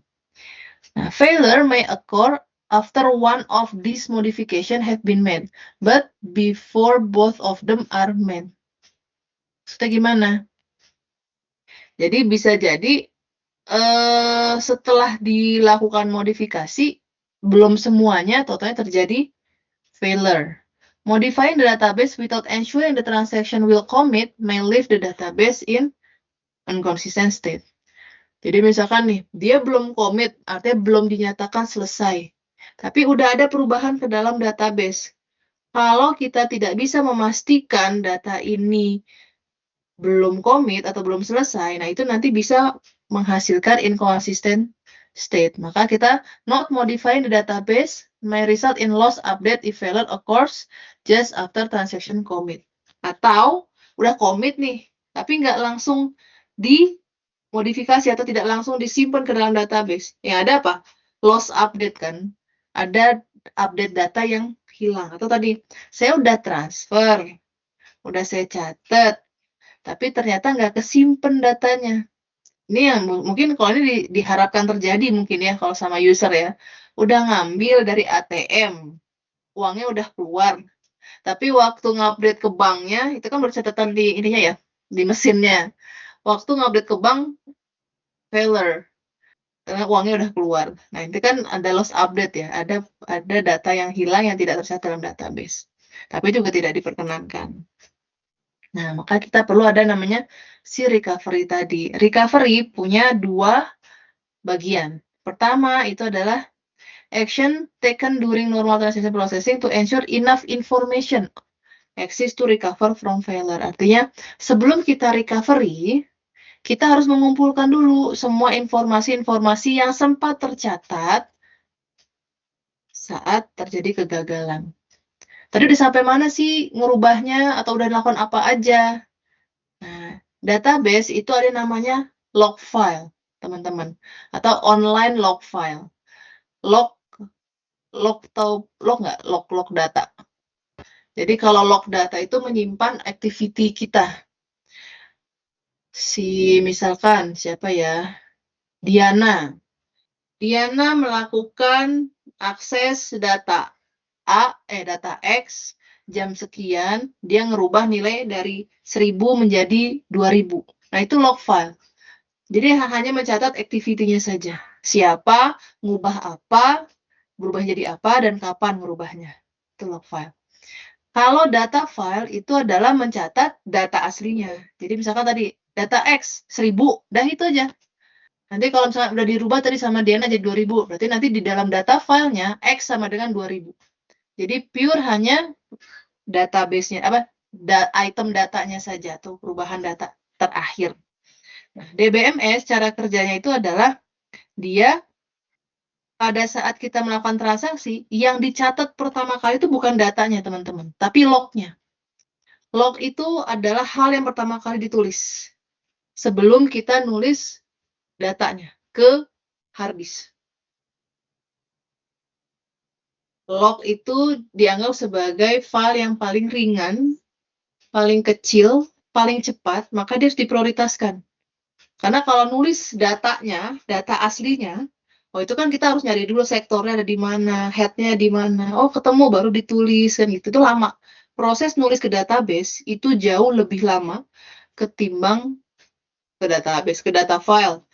Nah, failure may occur after one of these modification have been made, but before both of them are made. Maksudnya gimana? Jadi bisa jadi setelah dilakukan modifikasi, belum semuanya totalnya terjadi failure. Modifying the database without ensuring the transaction will commit may leave the database in inconsistent state. Jadi misalkan nih, dia belum commit, artinya belum dinyatakan selesai. Tapi udah ada perubahan ke dalam database. Kalau kita tidak bisa memastikan data ini belum commit atau belum selesai, nah itu nanti bisa menghasilkan inconsistent state. Maka kita not modifying the database may result in loss update if failure occurs just after transaction commit. Atau udah commit nih, tapi nggak langsung dimodifikasi atau tidak langsung disimpan ke dalam database. Yang ada apa? Loss update kan. Ada update data yang hilang. Atau tadi, saya udah transfer, udah saya catat, tapi ternyata nggak kesimpan datanya. Ini yang mungkin kalau ini diharapkan terjadi mungkin ya kalau sama user ya. Udah ngambil dari ATM, uangnya udah keluar. Tapi waktu ngupdate ke banknya, itu kan bercatatan di ininya ya, di mesinnya. Waktu ngupdate ke bank, failure. Karena uangnya udah keluar. Nah, itu kan ada loss update ya, ada data yang hilang yang tidak tercatat dalam database. Tapi juga tidak diperkenankan. Nah, maka kita perlu ada namanya si recovery tadi. Recovery punya dua bagian. Pertama, itu adalah action taken during normal transaction processing to ensure enough information exists to recover from failure. Artinya, sebelum kita recovery, kita harus mengumpulkan dulu semua informasi-informasi yang sempat tercatat saat terjadi kegagalan. Tadi udah sampai mana sih ngerubahnya atau udah dilakukan apa aja? Nah, database itu ada namanya log file, teman-teman, atau online log file. Log nggak? Log data. Jadi kalau log data itu menyimpan activity kita. Misalkan siapa ya? Diana. Diana melakukan akses data data X jam sekian, dia ngerubah nilai dari 1000 menjadi 2000. Nah, itu log file. Jadi hanya mencatat activity-nya saja. Siapa, ngubah apa, berubah jadi apa, dan kapan merubahnya. Itu log file. Kalau data file itu adalah mencatat data aslinya. Jadi misalkan tadi, data X 1000, dah itu aja. Nanti kalau misalnya udah dirubah tadi sama Diana jadi 2000, berarti nanti di dalam data filenya X sama dengan 2000. Jadi pure hanya database-nya, item datanya saja, atau perubahan data terakhir. Nah, DBMS, cara kerjanya itu adalah dia pada saat kita melakukan transaksi, yang dicatat pertama kali itu bukan datanya, teman-teman, tapi lognya. Log itu adalah hal yang pertama kali ditulis sebelum kita nulis datanya ke hard disk. Log itu dianggap sebagai file yang paling ringan, paling kecil, paling cepat, maka dia harus diprioritaskan. Karena kalau nulis datanya, data aslinya, oh itu kan kita harus nyari dulu sektornya ada di mana, headnya di mana. Oh ketemu baru ditulis kan gitu. Itu lama. Proses nulis ke database itu jauh lebih lama ketimbang ke database, ke data file.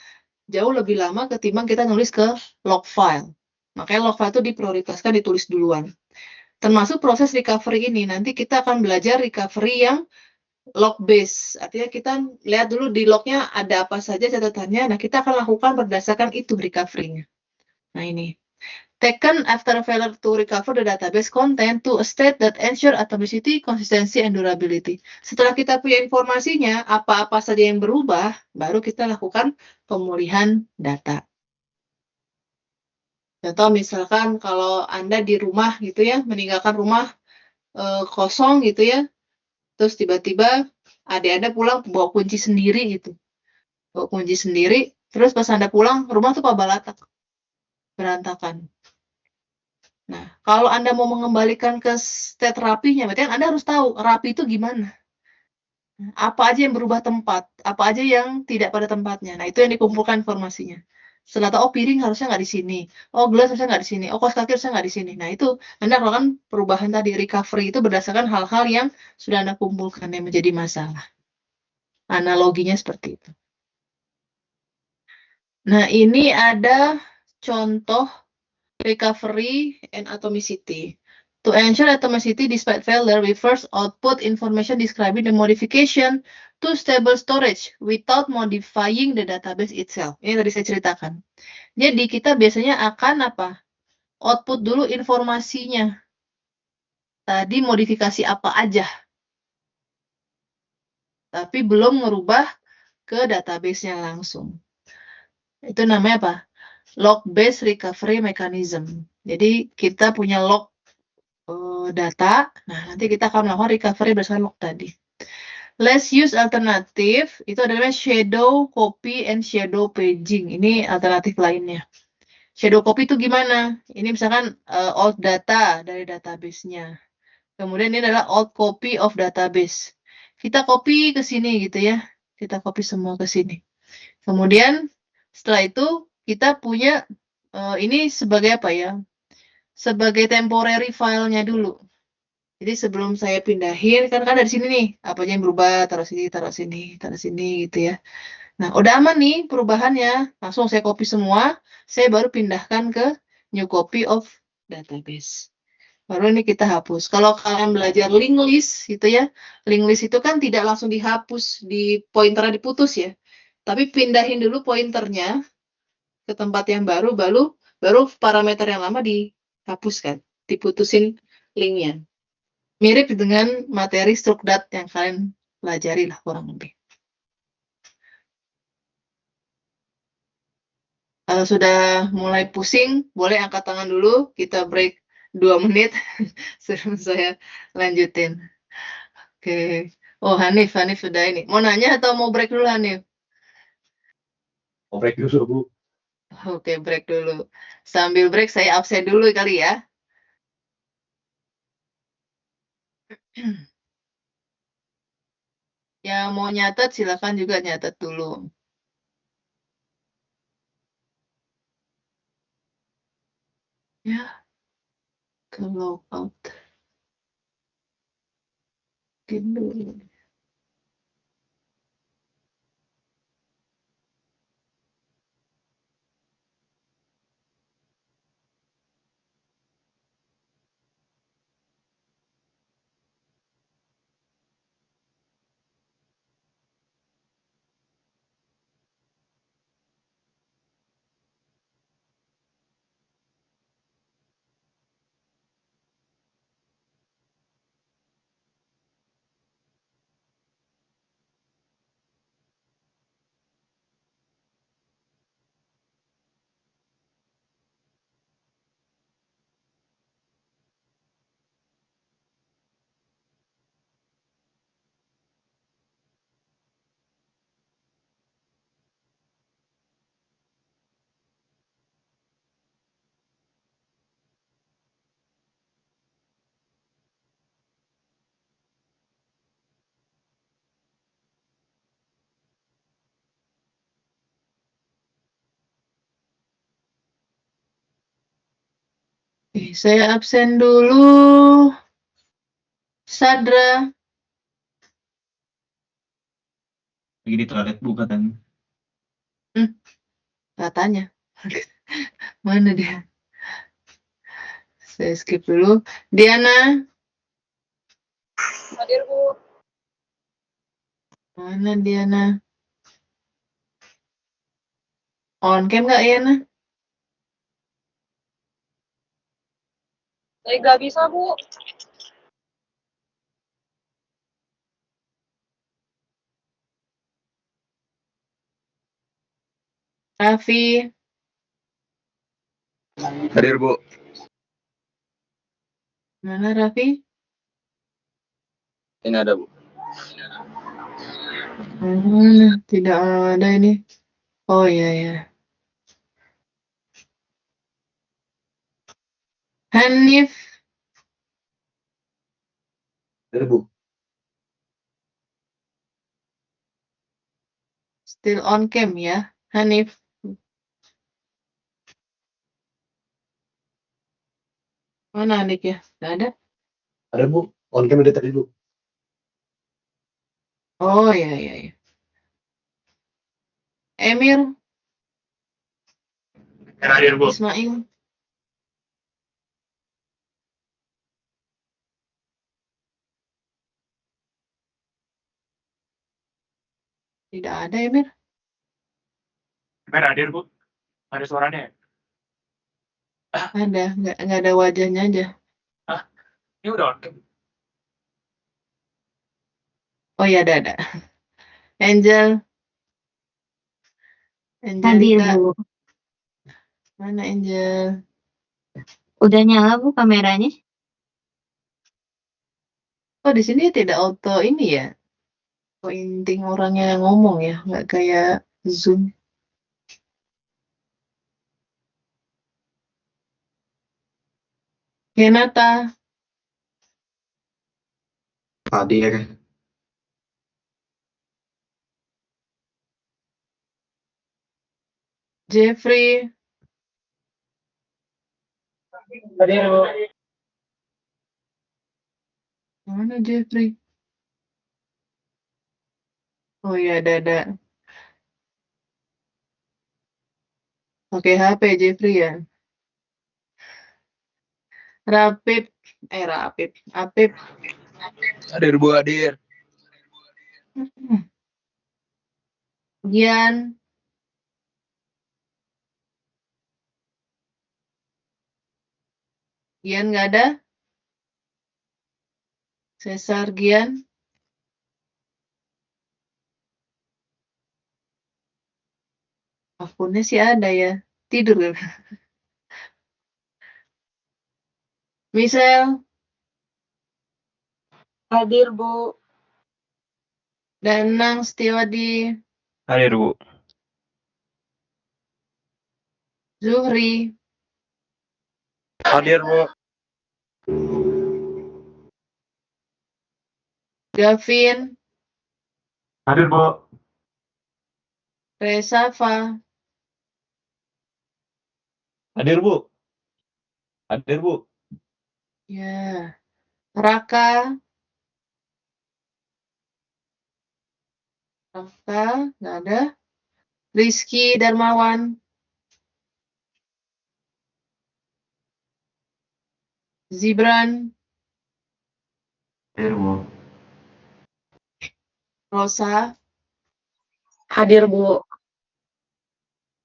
Jauh lebih lama ketimbang kita nulis ke log file. Makanya log file itu diprioritaskan ditulis duluan. Termasuk proses recovery ini, nanti kita akan belajar recovery yang log base. Artinya kita lihat dulu di lognya ada apa saja catatannya. Nah, kita akan lakukan berdasarkan itu recovery-nya. Nah, ini. Taken after a failure to recover the database content to a state that ensure atomicity, consistency, and durability. Setelah kita punya informasinya, apa-apa saja yang berubah, baru kita lakukan pemulihan data. Contoh misalkan kalau Anda di rumah gitu ya, meninggalkan rumah kosong gitu ya, terus tiba-tiba adik Anda pulang bawa kunci sendiri gitu. Bawa kunci sendiri, terus pas Anda pulang, rumah tuh pabalatak, berantakan. Nah, kalau Anda mau mengembalikan ke state rapinya, berarti kan Anda harus tahu rapi itu gimana. Apa aja yang berubah tempat, apa aja yang tidak pada tempatnya. Nah, itu yang dikumpulkan informasinya. Setelah tahu, oh piring harusnya nggak di sini, oh gelas harusnya nggak di sini, oh kaos kaki harusnya nggak di sini. Nah, itu Anda lakukan perubahan tadi, recovery itu berdasarkan hal-hal yang sudah Anda kumpulkan yang menjadi masalah. Analoginya seperti itu. Nah, ini ada contoh recovery and atomicity. To ensure atomicity despite failure, we first output information describing the modification to stable storage without modifying the database itself. Ini tadi saya ceritakan. Jadi kita biasanya akan apa? Output dulu informasinya. Tadi modifikasi apa aja, tapi belum merubah ke database-nya langsung. Itu namanya apa? Log-based recovery mechanism. Jadi kita punya log data, nah nanti kita akan melakukan recovery berdasarkan log tadi. Let's use alternative, itu adalah shadow copy and shadow paging. Ini alternatif lainnya. Shadow copy itu gimana? Ini misalkan old data dari database-nya. Kemudian ini adalah old copy of database. Kita copy ke sini gitu ya. Kita copy semua ke sini. Kemudian setelah itu kita punya ini sebagai apa ya? Sebagai temporary file-nya dulu. Jadi sebelum saya pindahin, kan dari sini nih, apa aja yang berubah, taruh sini, taruh sini, taruh sini gitu ya. Nah, udah aman nih perubahannya. Langsung saya copy semua, saya baru pindahkan ke new copy of database. Baru ini kita hapus. Kalau kalian belajar linked list gitu ya, linked list itu kan tidak langsung dihapus, di pointernya diputus ya. Tapi pindahin dulu pointernya ke tempat yang baru parameter yang lama dihapuskan, diputusin linknya. Mirip dengan materi strukdat yang kalian pelajari lah kurang lebih. Kalau sudah mulai pusing, boleh angkat tangan dulu, kita break 2 menit, sebelum saya lanjutin. Oke. Oh, Hanif sudah ini. Mau nanya atau mau break dulu, Hanif? Mau break dulu, Bu. Oke, break dulu. Sambil break, saya absen dulu kali ya. Yang mau nyatet, silakan juga nyatet dulu. Ya, ke logout. Dulu. Saya absen dulu. Sadra. Lagi di toilet Bu katanya. Katanya. Mana dia? Saya skip dulu. Diana. Hadir, Bu. Mana Diana? On cam nggak Diana? Saya nggak bisa, Bu. Raffi. Hadir, Bu. Mana Raffi? Ini ada, Bu. Tidak ada ini. Oh iya ya. Hanif. Hadir, Bu. Still on cam ya. Hanif. Mana Hanif ya? Nggak ada. Ada, Bu. On cam udah tadi, Bu. Oh iya iya iya. Emir. Hadir, Bu. Ismail. Tidak ada Emir. Hadir, Bu. Ada suaranya ya? Ada. Nggak ada wajahnya aja. Ini udah on cam. Oh iya ada. Angel. Hadir, Angelika. Bu. Mana Angel? Udah nyala, Bu, kameranya? Oh di sini tidak auto ini ya. Pointing orangnya yang ngomong ya. Nggak kayak Zoom. Renata. Hadir. Jeffrey. Hadir, Bu. Mana Jeffrey? Oh iya ada. Oke HP Jeffrey ya. Rapip. Rapip. Apip. Hadir, Bu. Hadir. Gian. Gian nggak ada? Cesar Gian. Akunnya sih ada ya. Tidur kan? Michelle. Hadir, Bu. Danang Setiawadi. Hadir, Bu. Zuhri. Hadir, Bu. Gavin. Hadir, Bu. Resafa. Hadir, Bu. Hadir, Bu. Ya. Raka. Nggak ada. Rizky Darmawan. Zibran. Hadir Bu. Rosa. Hadir, Bu.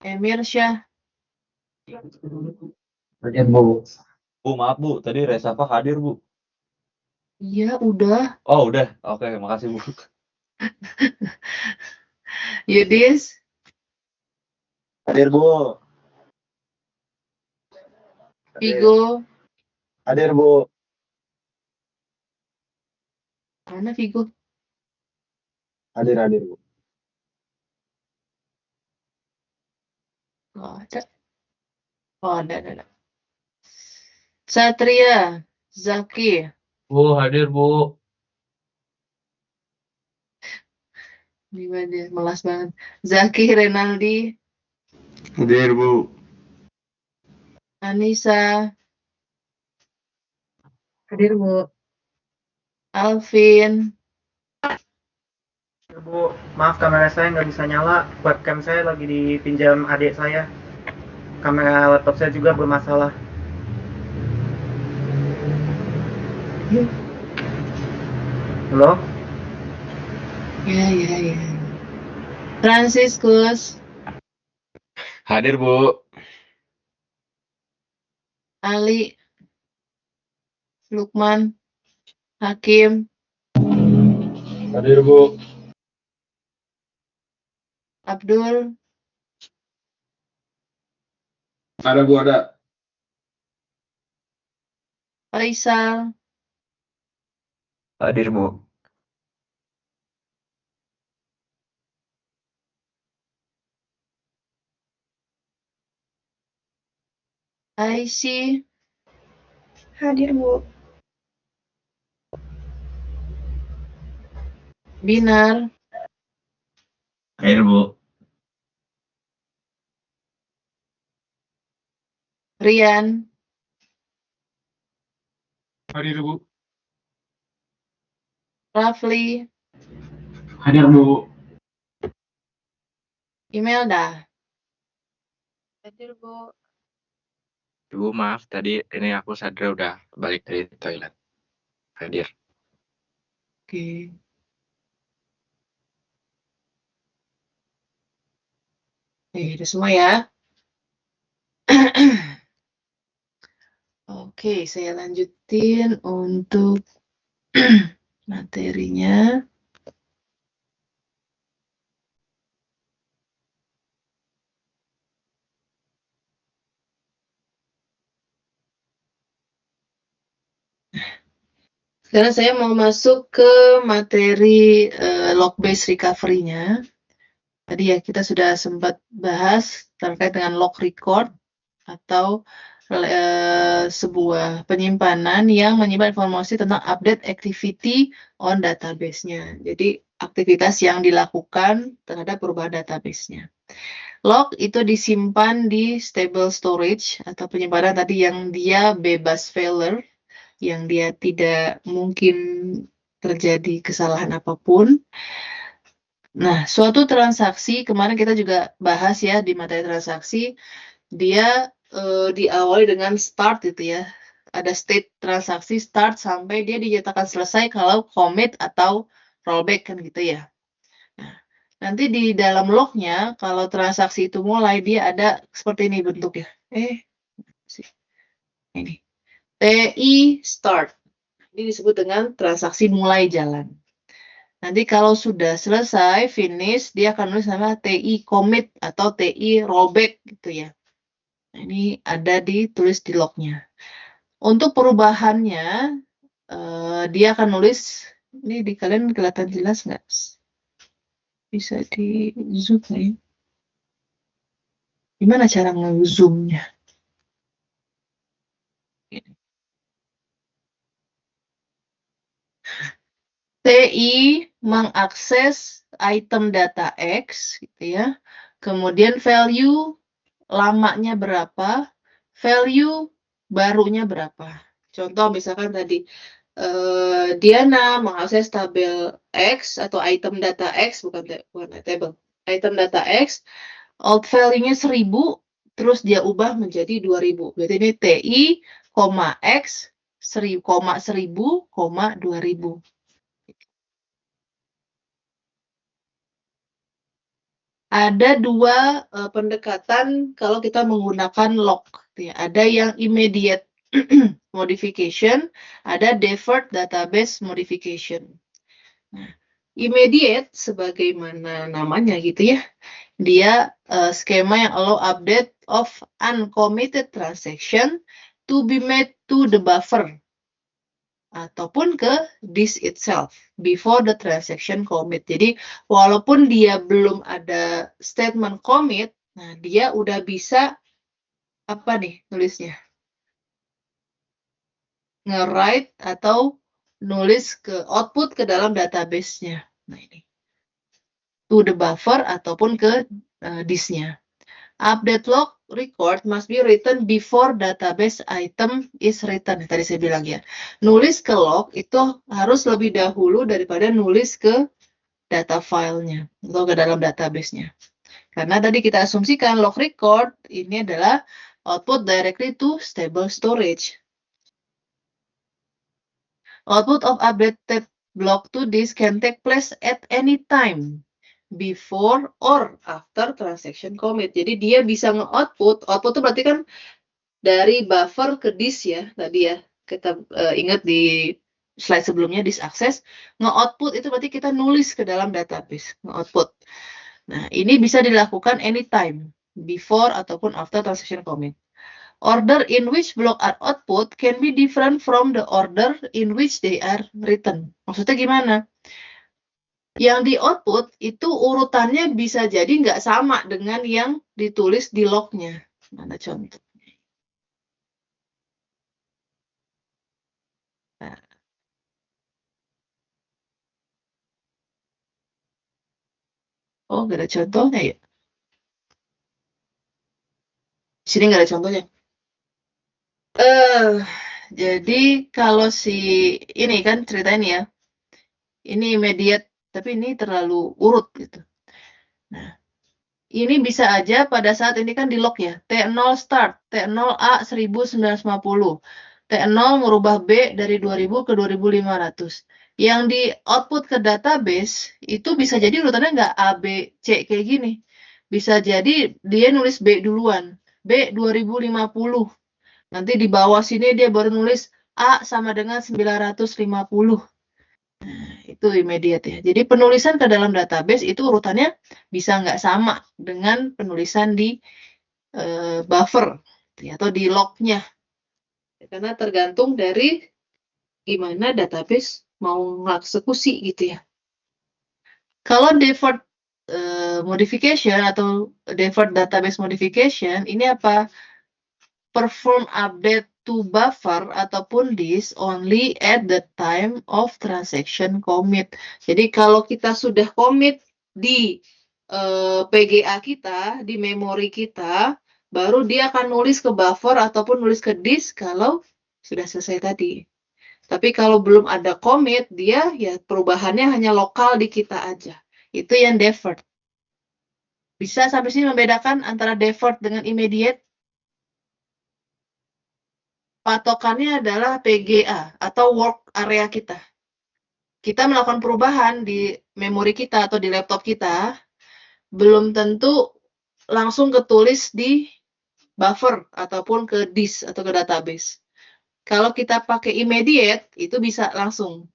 Emir Syah. Hadir, Bu. Bu, maaf, Bu. Tadi Resafa hadir, Bu. Iya udah. Oh, udah. Oke, makasih, Bu. Yudis. Hadir, Bu. Vigo. Hadir, Bu. Mana Vigo? Hadir, Bu. Oh, ada. Oh, ada. Satria. Zaki. Bu, hadir, Bu. Gimana dia? Melas banget. Zaki Renaldi. Hadir, Bu. Anissa. Hadir, Bu. Alvin, Bu, maaf kamera saya nggak bisa nyala. Webcam saya lagi dipinjam adik saya. Kamera laptop saya juga bermasalah. Halo? ya. Franciscus, Hadir, Bu. Ali, Lukman, Hakim, Hadir, Bu. Abdul, Ada, Bu, ada. Faisal, Hadir, Bu. Aisyah, Hadir, Bu. Binar, Hadir, Bu. Rian, Hadir, Bu. Rafli, Hadir, Bu. Imelda. Hadir, Bu. Ibu, maaf, tadi ini aku sadar udah balik dari toilet. Hadir. Oke. Itu semua ya. Oke, saya lanjutin untuk materinya. Sekarang saya mau masuk ke materi log based recovery-nya. Tadi ya kita sudah sempat bahas terkait dengan log record atau sebuah penyimpanan yang menyimpan informasi tentang update activity on database-nya. Jadi aktivitas yang dilakukan terhadap perubahan database-nya. Log itu disimpan di stable storage atau penyimpanan tadi yang dia bebas failure, yang dia tidak mungkin terjadi kesalahan apapun. Nah, suatu transaksi, kemarin kita juga bahas ya di materi transaksi, dia diawali dengan start gitu ya. Ada state transaksi start sampai dia dinyatakan selesai kalau commit atau rollback kan gitu ya. Nah, nanti di dalam lognya, kalau transaksi itu mulai, dia ada seperti ini bentuknya. Ini. TI start. Ini disebut dengan transaksi mulai jalan. Nanti kalau sudah selesai, finish, dia akan nulis nama TI commit atau TI rollback gitu ya. Nah, ini ada ditulis di lognya. Untuk perubahannya, dia akan nulis, ini di kalian kelihatan jelas nggak? Bisa di zoom nggak ya? Gimana cara nge-zoomnya? TI mengakses item data X, gitu ya. Kemudian value lamanya berapa, value barunya berapa. Contoh misalkan tadi Diana mengakses tabel X atau item data X, bukan table, item data X, old value-nya 1000, terus dia ubah menjadi 2000. Berarti ini TI, X, 1000, 2000. Ada dua pendekatan kalau kita menggunakan log. Ya. Ada yang immediate modification, ada deferred database modification. Nah, immediate sebagaimana namanya gitu ya, dia skema yang allow update of uncommitted transaction to be made to the buffer ataupun ke disk itself before the transaction commit. Jadi walaupun dia belum ada statement commit, nah dia udah bisa apa nih nulisnya? Nge-write atau nulis ke output ke dalam database-nya. Nah ini. To the buffer ataupun ke disk-nya. Update log record must be written before database item is written. Tadi saya bilang ya. Nulis ke log itu harus lebih dahulu daripada nulis ke data filenya atau ke dalam database-nya. Karena tadi kita asumsikan log record ini adalah output directly to stable storage. Output of updated block to disk can take place at any time before or after transaction commit. Jadi dia bisa output itu berarti kan dari buffer ke disk ya, tadi ya. Kita ingat di slide sebelumnya disk access, nge-output itu berarti kita nulis ke dalam database, nge-output. Nah, ini bisa dilakukan anytime, before ataupun after transaction commit. Order in which block are output can be different from the order in which they are written. Maksudnya gimana? Yang di output itu urutannya bisa jadi nggak sama dengan yang ditulis di lognya. Mana contoh? Nah. Oh, nggak ada contohnya ya? Di sini nggak ada contohnya. Jadi kalau si ini kan ceritain ya, ini immediate, tapi ini terlalu urut gitu. Nah, ini bisa aja pada saat ini kan di log ya, T0 start, T0A 1950, T0 merubah B dari 2000 ke 2500. Yang di output ke database, itu bisa jadi urutannya nggak A, B, C kayak gini. Bisa jadi dia nulis B duluan, B 2050. Nanti di bawah sini dia baru nulis A sama dengan 950. Nah, itu immediate ya. Jadi penulisan ke dalam database itu urutannya bisa nggak sama dengan penulisan di buffer ya, atau di lognya. Karena tergantung dari gimana database mau mengeksekusi gitu ya. Kalau deferred modification atau deferred database modification, ini apa? Perform update to buffer ataupun disk only at the time of transaction commit. Jadi kalau kita sudah commit di PGA kita, di memori kita, baru dia akan nulis ke buffer ataupun nulis ke disk kalau sudah selesai tadi. Tapi kalau belum ada commit, dia ya perubahannya hanya lokal di kita aja. Itu yang deferred. Bisa sampai sini membedakan antara deferred dengan immediate? Patokannya adalah PGA atau work area kita. Kita melakukan perubahan di memori kita atau di laptop kita, belum tentu langsung ketulis di buffer ataupun ke disk atau ke database. Kalau kita pakai immediate, itu bisa langsung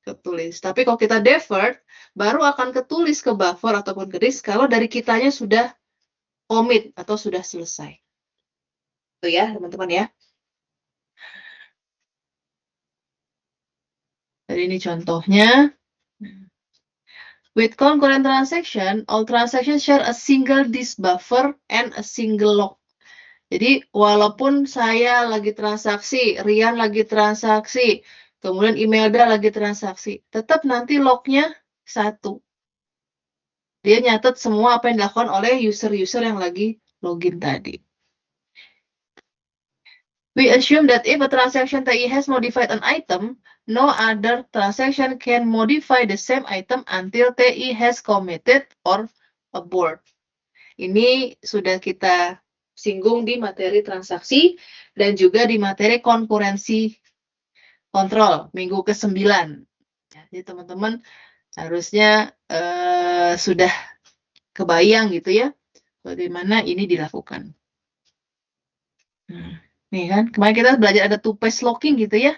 ketulis. Tapi kalau kita deferred, baru akan ketulis ke buffer ataupun ke disk kalau dari kitanya sudah commit atau sudah selesai. Itu ya, teman-teman ya. Jadi ini contohnya. With concurrent transaction, all transactions share a single disk buffer and a single log. Jadi walaupun saya lagi transaksi, Rian lagi transaksi, kemudian Imelda lagi transaksi, tetap nanti lognya satu. Dia nyatet semua apa yang dilakukan oleh user-user yang lagi login tadi. We assume that if a transaction TI has modified an item, no other transaction can modify the same item until TI has committed or abort. Ini sudah kita singgung di materi transaksi dan juga di materi konkurensi kontrol minggu ke-9. Jadi teman-teman harusnya sudah kebayang gitu ya bagaimana ini dilakukan. Nih kan, kemarin kita belajar ada two-phase locking gitu ya.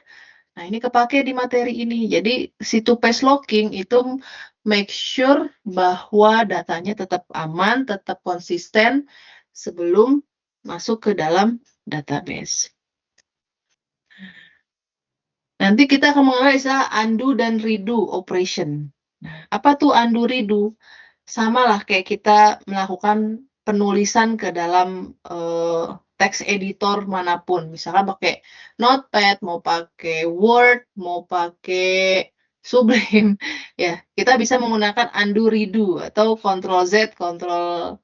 Nah, ini kepake di materi ini. Jadi, si two-phase locking itu make sure bahwa datanya tetap aman, tetap konsisten sebelum masuk ke dalam database. Nanti kita akan mengenal istilah undo dan redo operation. Nah, apa tuh undo redo? Sama lah kayak kita melakukan penulisan ke dalam text editor manapun. Misalkan pakai Notepad, mau pakai Word, mau pakai Sublime. Ya, kita bisa menggunakan undo redo atau Ctrl Z, Ctrl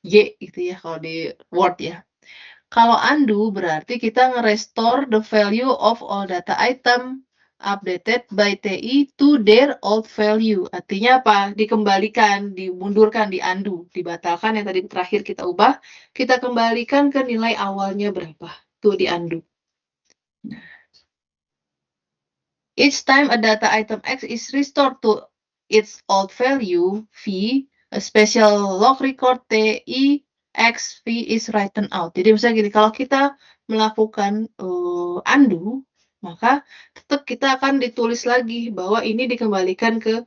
Y gitu ya kalau di Word ya. Kalau undo berarti kita nge-restore the value of all data item updated by TI to their old value. Artinya apa? Dikembalikan, dimundurkan, di-undo, dibatalkan yang tadi terakhir kita ubah, kita kembalikan ke nilai awalnya berapa. Tuh di-undo. Each time a data item X is restored to its old value, V, a special log record TI X V is written out. Jadi misalnya gini, kalau kita melakukan undo, maka tetap kita akan ditulis lagi bahwa ini dikembalikan ke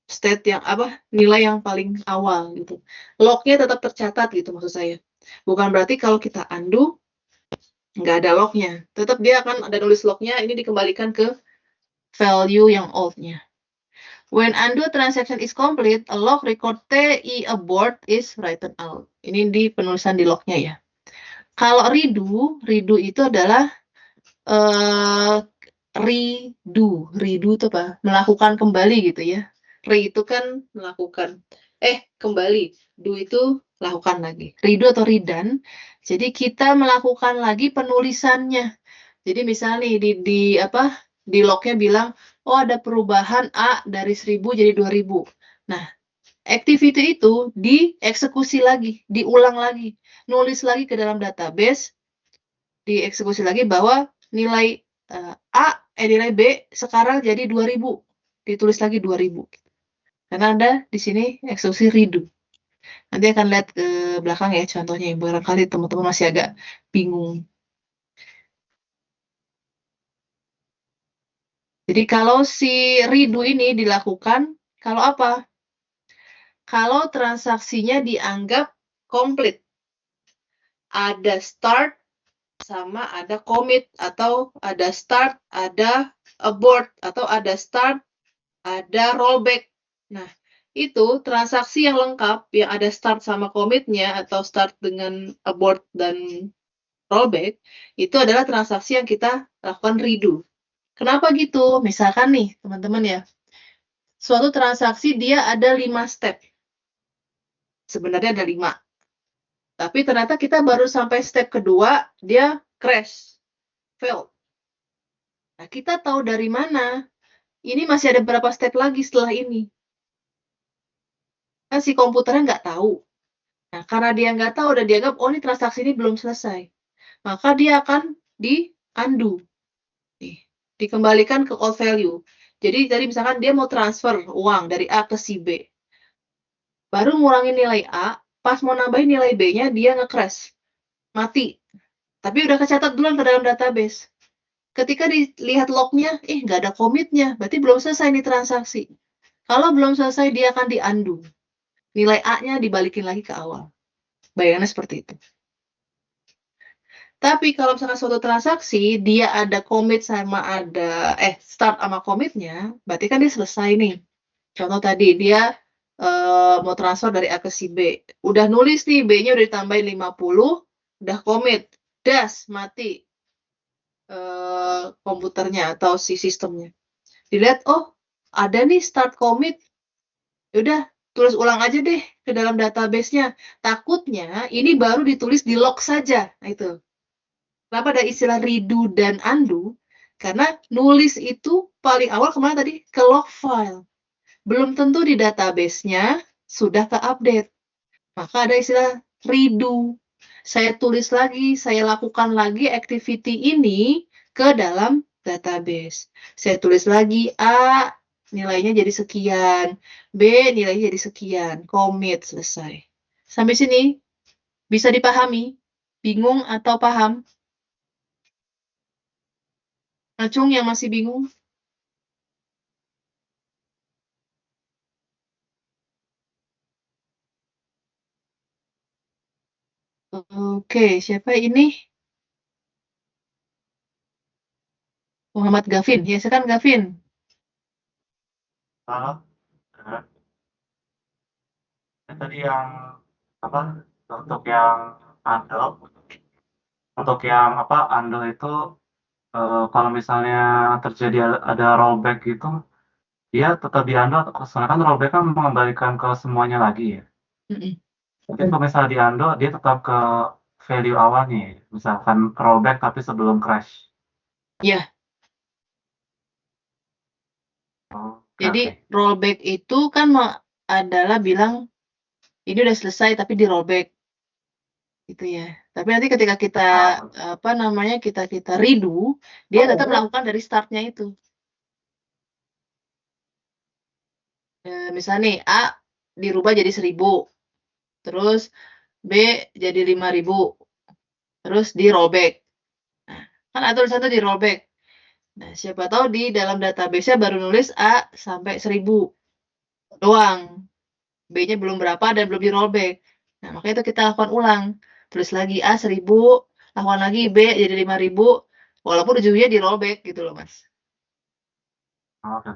state yang nilai yang paling awal gitu. Lognya tetap tercatat gitu maksud saya. Bukan berarti kalau kita undo nggak ada lognya, tetap dia akan ada nulis lognya, ini dikembalikan ke value yang old-nya. When undo transaction is complete, a log record TI abort is written out. Ini di penulisan di lognya ya. Kalau redo itu adalah redo itu apa? Melakukan kembali gitu ya. Re itu kan melakukan. Kembali. Do itu lakukan lagi. Redo atau redone. Jadi kita melakukan lagi penulisannya. Jadi misalnya nih di lognya bilang, oh ada perubahan A dari 1000 jadi 2000. Nah, activity itu dieksekusi lagi, diulang lagi, nulis lagi ke dalam database, dieksekusi lagi bahwa nilai nilai B sekarang jadi 2000, ditulis lagi 2000. Karena ada di sini eksekusi redo. Nanti akan lihat ke belakang ya contohnya, barangkali teman-teman masih agak bingung. Jadi kalau si redo ini dilakukan, kalau apa? Kalau transaksinya dianggap komplit. Ada start sama ada commit, atau ada start, ada abort, atau ada start, ada rollback. Nah, itu transaksi yang lengkap, yang ada start sama commitnya, atau start dengan abort dan rollback, itu adalah transaksi yang kita lakukan redo. Kenapa gitu? Misalkan nih, teman-teman ya, suatu transaksi dia ada 5 step. Sebenarnya ada 5. Tapi ternyata kita baru sampai step kedua, dia crash, fail. Nah, kita tahu dari mana? Ini masih ada berapa step lagi setelah ini? Kan si komputernya nggak tahu. Nah, karena dia nggak tahu dan dianggap, oh ini transaksi ini belum selesai. Maka dia akan di-undo. Dikembalikan ke old value. Jadi tadi misalkan dia mau transfer uang dari A ke si B. Baru ngurangin nilai A, pas mau nambahin nilai B-nya, dia nge-crash. Mati. Tapi udah kecatat duluan ke dalam database. Ketika dilihat lognya, nggak ada komitnya, berarti belum selesai nih transaksi. Kalau belum selesai, dia akan di-undo. Nilai A-nya dibalikin lagi ke awal. Bayangannya seperti itu. Tapi kalau misalkan suatu transaksi, dia ada commit sama ada, start sama commitnya, berarti kan dia selesai nih. Contoh tadi, dia mau transfer dari A ke si B. Udah nulis nih, B-nya udah ditambahin 50, udah commit. Das, mati komputernya atau si sistemnya. Dilihat, oh ada nih start commit. Yaudah, tulis ulang aja deh ke dalam database-nya. Takutnya ini baru ditulis di log saja. Nah itu. Kenapa ada istilah redo dan undo? Karena nulis itu paling awal kemana tadi? Ke log file. Belum tentu di database-nya sudah ke-update. Maka ada istilah redo. Saya tulis lagi, saya lakukan lagi activity ini ke dalam database. Saya tulis lagi A, nilainya jadi sekian. B, nilainya jadi sekian. Commit, selesai. Sampai sini bisa dipahami? Bingung atau paham? Acung yang masih bingung? Oke, siapa ini? Muhammad Gavin. Ya, silakan Gavin. Halo. Tadi yang untuk yang undo itu kalau misalnya terjadi ada rollback gitu, dia tetap di undo atau soalnya kan rollback kan mengembalikan ke semuanya lagi ya. Mungkin kalau misalnya di undo dia tetap ke value awalnya ya. Misalkan rollback tapi sebelum crash. Ya, Oh, jadi oke. rollback itu kan adalah bilang ini udah selesai tapi di rollback gitu ya. Tapi nanti ketika kita apa namanya kita redo, dia tetap melakukan dari startnya itu. Misalnya nih A dirubah jadi 1000, terus B jadi 5000, terus di rollback. Nah, kan ada tulisan tuh di rollback. Nah, siapa tahu di dalam database-nya baru nulis A sampai 1000 doang. B-nya belum berapa dan belum di rollback. Nah, makanya itu kita lakukan ulang. Tulis lagi A 1000, lakukan lagi B jadi 5000, walaupun ujungnya di rollback gitu loh, Mas. Oke.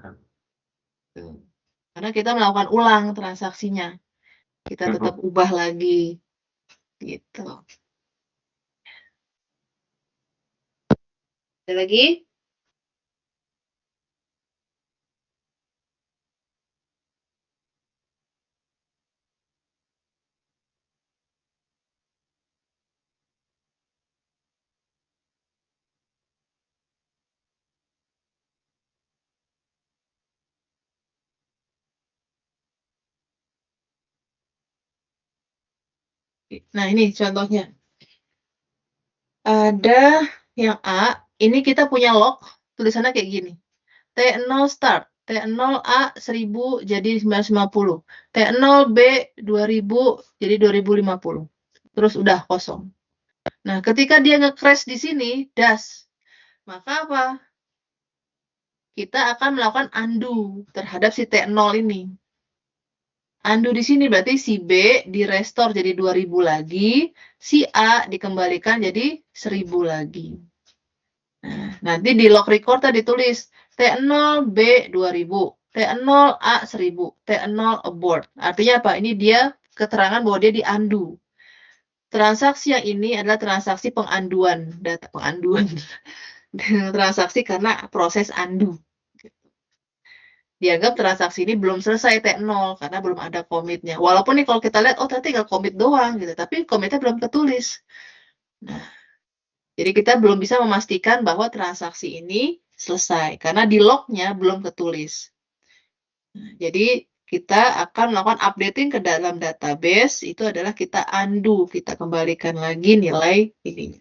Tuh. Karena kita melakukan ulang transaksinya. Kita Oke, Bu. tetap ubah lagi. Gitu. Ada lagi? Nah, ini contohnya. Ada yang A, ini kita punya log, tulisannya kayak gini. T0 start, T0 A 1000 jadi 950, T0 B 2000 jadi 2050. Terus udah kosong. Nah, ketika dia nge-crash di sini, das, maka apa? Kita akan melakukan undo terhadap si T0 ini. Undo di sini berarti si B di restore jadi 2000 lagi, si A dikembalikan jadi 1000 lagi. Nah, nanti di log record tadi tulis T0 B 2000, T0 A 1000, T0 abort. Artinya apa? Ini dia keterangan bahwa dia di undo. Transaksi yang ini adalah transaksi penganduan, data penganduan. Transaksi karena proses undo. Dianggap transaksi ini belum selesai T0 karena belum ada komitnya. Walaupun nih kalau kita lihat, oh tadi tinggal komit doang gitu, tapi komitnya belum ketulis. Nah, jadi kita belum bisa memastikan bahwa transaksi ini selesai karena di lognya belum ketulis. Nah, jadi kita akan melakukan updating ke dalam database, itu adalah kita undo, kita kembalikan lagi nilai ini.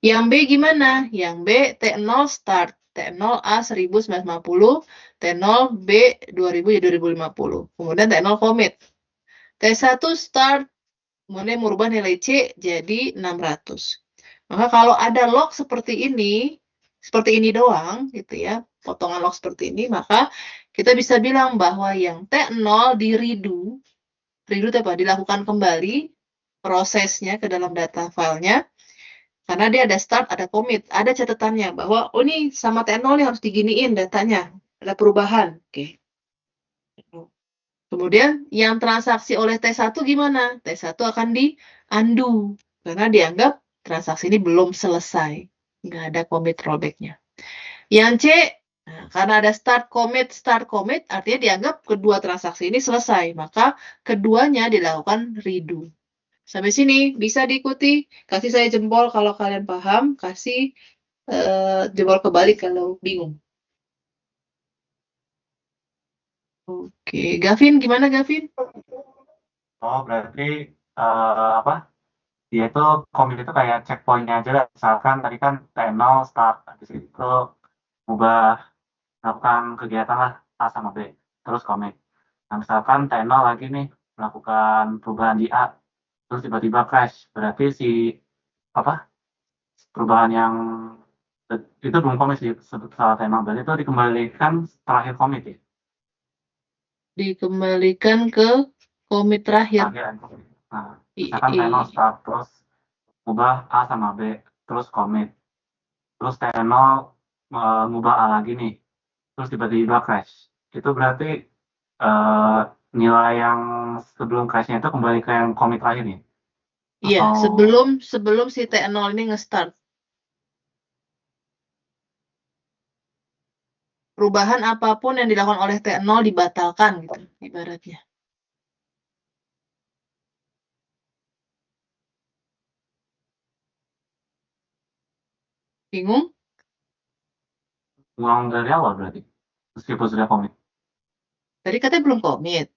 Yang B gimana? Yang B T0 start, T0 A 1950, T0 B 2000 ya 2050. Kemudian T0 commit. T1 start, kemudian merubah nilai C jadi 600. Maka kalau ada log seperti ini doang gitu ya, potongan log seperti ini, maka kita bisa bilang bahwa yang T0 di redo itu apa? Dilakukan kembali prosesnya ke dalam data filenya. Karena dia ada start, ada commit, ada catatannya bahwa oh ini sama T0 nih harus diginiin datanya, ada perubahan. Oke. Kemudian yang transaksi oleh T1 gimana? T1 akan di undo karena dianggap transaksi ini belum selesai. Nggak ada commit rollback-nya. Yang C, nah, karena ada start commit, artinya dianggap kedua transaksi ini selesai. Maka keduanya dilakukan redo. Sampai sini bisa diikuti. Kasih saya jempol kalau kalian paham. Kasih jempol kebalik kalau bingung. Oke, Gavin gimana Gavin? Oh, berarti apa? Dia itu komit itu kayak checkpointnya aja lah. Misalkan tadi kan T0 start, habis itu ubah melakukan kegiatan lah A sama B, terus commit. Nah, misalkan T0 lagi nih melakukan perubahan di A, terus tiba-tiba crash. Berarti si apa perubahan yang itu belum commit sih salah T0. Berarti itu dikembalikan terakhir commit ya. Dikembalikan ke komit terakhir. Terakhir commit. Nah, misalkan T0 start terus ubah A sama B, terus commit. Terus T0 ngubah A lagi nih, terus tiba-tiba crash. Itu berarti eh, nilai yang sebelum crashnya itu kembali ke yang commit terakhir nih? Iya, Atau sebelum si T0 ini nge-start. Perubahan apapun yang dilakukan oleh T0 dibatalkan gitu ibaratnya. Bingung? Ngulang dari awal berarti. Meskipun sudah komit. Tadi katanya belum komit.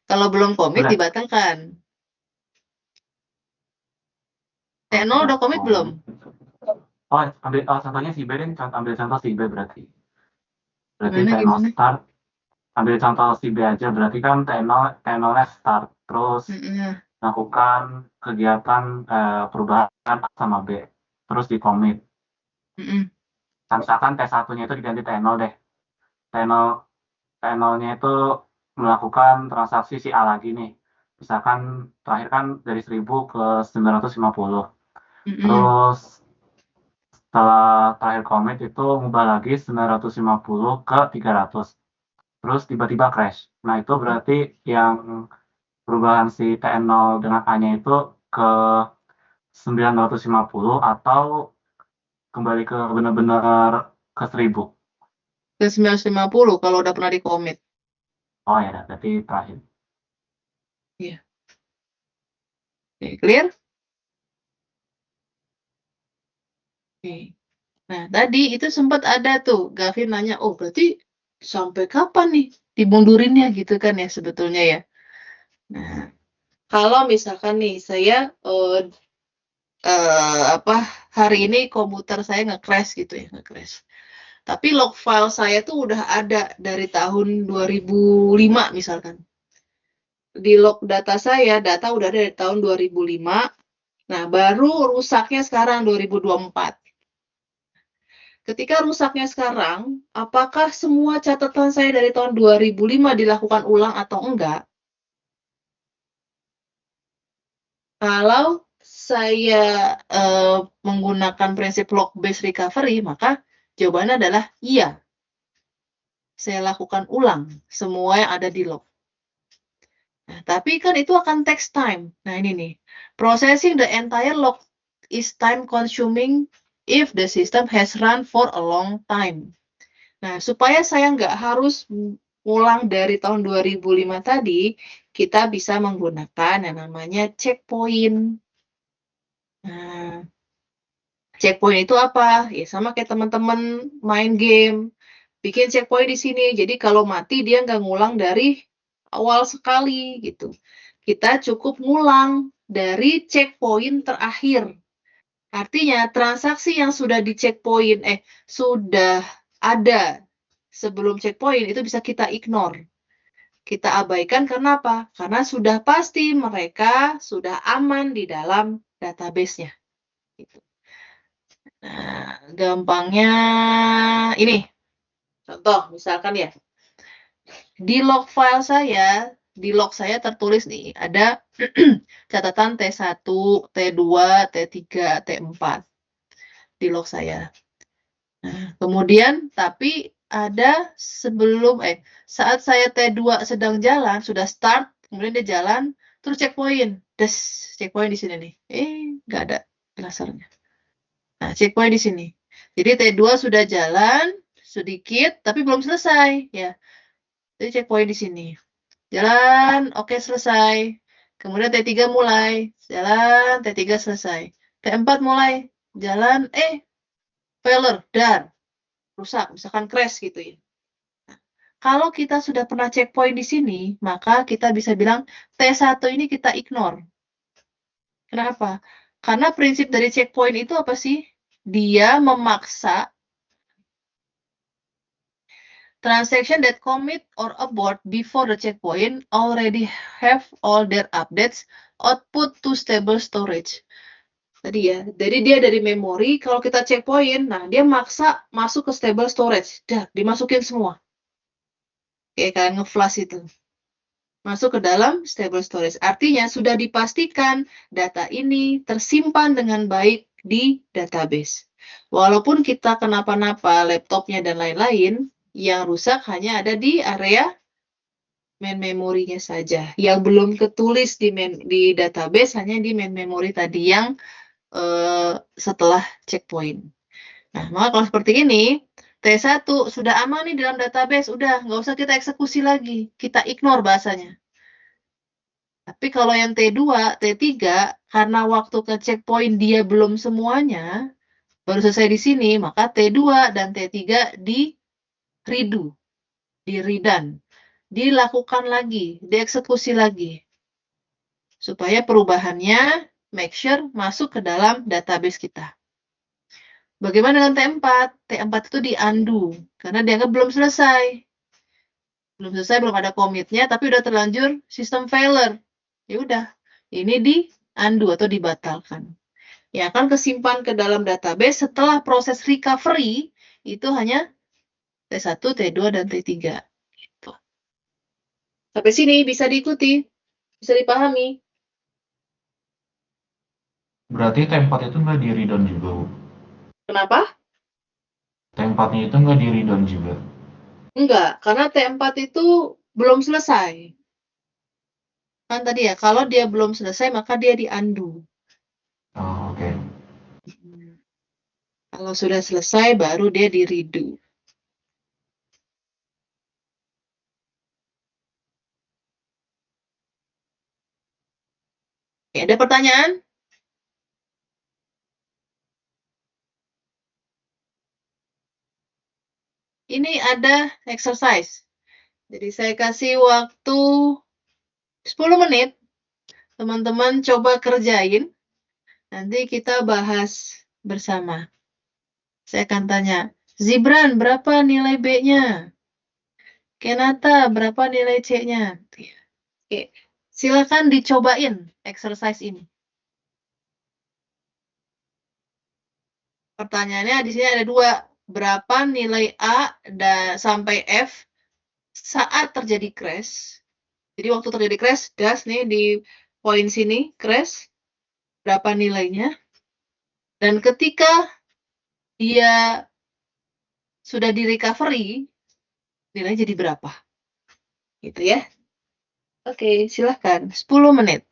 Kalau belum komit Udah. dibatalkan. Kalau T0 sudah udah komit belum? komit. Contohnya si B deh, ambil contoh si B berarti. Berarti Gimana, T0 gimana? start, ambil contoh si B aja, berarti kan T0-nya start, terus Mm-mm. lakukan kegiatan perubahan A sama B, terus di commit. Mm-mm. Nah, misalkan T1-nya itu diganti T0 deh. T0, T0-nya itu melakukan transaksi si A lagi nih. Misalkan terakhir kan dari 1000 ke 950. Mm-mm. Terus setelah terakhir commit itu ngubah lagi 950 ke 300. Terus tiba-tiba crash. Nah, itu berarti yang perubahan si TN0 dengan A-nya itu ke 950 atau kembali ke benar-benar ke 1000. Ke 950 kalau udah pernah di komit. Oh ya, berarti terakhir. Iya. Oke, clear? Oke. Nah, tadi itu sempat ada tuh, Gavin nanya, oh berarti sampai kapan nih dimundurinnya gitu kan ya sebetulnya ya. Nah, kalau misalkan nih saya hari ini komputer saya nge-crash gitu ya, nge-crash. Tapi log file saya tuh udah ada dari tahun 2005 misalkan. Di log data saya, data udah ada dari tahun 2005. Nah, baru rusaknya sekarang 2024. Ketika rusaknya sekarang, apakah semua catatan saya dari tahun 2005 dilakukan ulang atau enggak? Kalau saya menggunakan prinsip log-based recovery, maka jawabannya adalah iya. Saya lakukan ulang semua yang ada di log. Nah, tapi kan itu akan takes time. Nah, ini nih. Processing the entire log is time consuming if the system has run for a long time. Nah, supaya saya nggak harus ulang dari tahun 2005 tadi, kita bisa menggunakan yang namanya checkpoint. Nah, checkpoint itu apa? Ya sama kayak teman-teman main game. Bikin checkpoint di sini. Jadi kalau mati dia nggak ngulang dari awal sekali gitu. Kita cukup ngulang dari checkpoint terakhir. Artinya transaksi yang sudah di checkpoint, sudah ada sebelum checkpoint itu bisa kita ignore. Kita abaikan karena apa? Karena sudah pasti mereka sudah aman di dalam database-nya. Gitu. Nah, gampangnya ini. Contoh, misalkan ya, di log file saya, di log saya tertulis nih, ada catatan T1, T2, T3, T4 di log saya. Nah, kemudian, tapi ada saat saya T2 sedang jalan, sudah start, kemudian dia jalan, terus checkpoint. Checkpoint di sini nih. Nggak ada lasernya. Nah, checkpoint di sini. Jadi T2 sudah jalan sedikit, tapi belum selesai. Ya, jadi checkpoint di sini. Jalan, oke selesai. Kemudian T3 mulai. Jalan, T3 selesai. T4 mulai. Jalan, failure, dar. Rusak, misalkan crash gitu ya. Kalau kita sudah pernah checkpoint di sini, maka kita bisa bilang T1 ini kita ignore. Kenapa? Karena prinsip dari checkpoint itu apa sih? Dia memaksa transaction that commit or abort before the checkpoint already have all their updates output to stable storage. Tadi ya, jadi dia dari memori, kalau kita checkpoint, nah dia maksa masuk ke stable storage. Dah, dimasukin semua. Kayak kalian nge-flash itu. Masuk ke dalam stable storage. Artinya sudah dipastikan data ini tersimpan dengan baik di database. Walaupun kita kenapa-napa laptopnya dan lain-lain, yang rusak hanya ada di area main memorinya saja. Yang belum ketulis di database hanya di main memory tadi yang setelah checkpoint. Nah, maka kalau seperti ini, T1 sudah aman nih dalam database, udah nggak usah kita eksekusi lagi, kita ignore bahasanya. Tapi kalau yang T2, T3, karena waktu ke checkpoint dia belum semuanya, Baru selesai di sini, maka T2 dan T3 di redo, di redone, dilakukan lagi, dieksekusi lagi. Supaya perubahannya make sure masuk ke dalam database kita. Bagaimana dengan T4? T4 itu di undo, karena dianggap belum selesai. Belum selesai, belum ada komitnya, tapi udah terlanjur sistem failure. Ya udah, ini di undo atau dibatalkan. Ya akan kesimpan ke dalam database setelah proses recovery itu hanya T1, T2, dan T3. Gitu. Sampai sini bisa diikuti, bisa dipahami. Berarti T4 itu nggak di redone juga, Bu? Kenapa? T4-nya itu nggak di redone juga? Enggak, karena T4 itu belum selesai. Kan tadi ya, kalau dia belum selesai maka dia di undo. Oh, oke. Kalau sudah selesai baru dia di redo. Oke, ada pertanyaan? Ini ada exercise. Jadi saya kasih waktu 10 menit. Teman-teman coba kerjain. Nanti kita bahas bersama. Saya akan tanya, Zibran berapa nilai B-nya? Kenata berapa nilai C-nya? Oke, silakan dicobain exercise ini. Pertanyaannya di sini ada dua. Berapa nilai A dan sampai F saat terjadi crash? Jadi waktu terjadi crash, gas nih di poin sini, crash. Berapa nilainya? Dan ketika dia sudah di recovery, nilainya jadi berapa? Gitu ya. Oke, silahkan. 10 menit.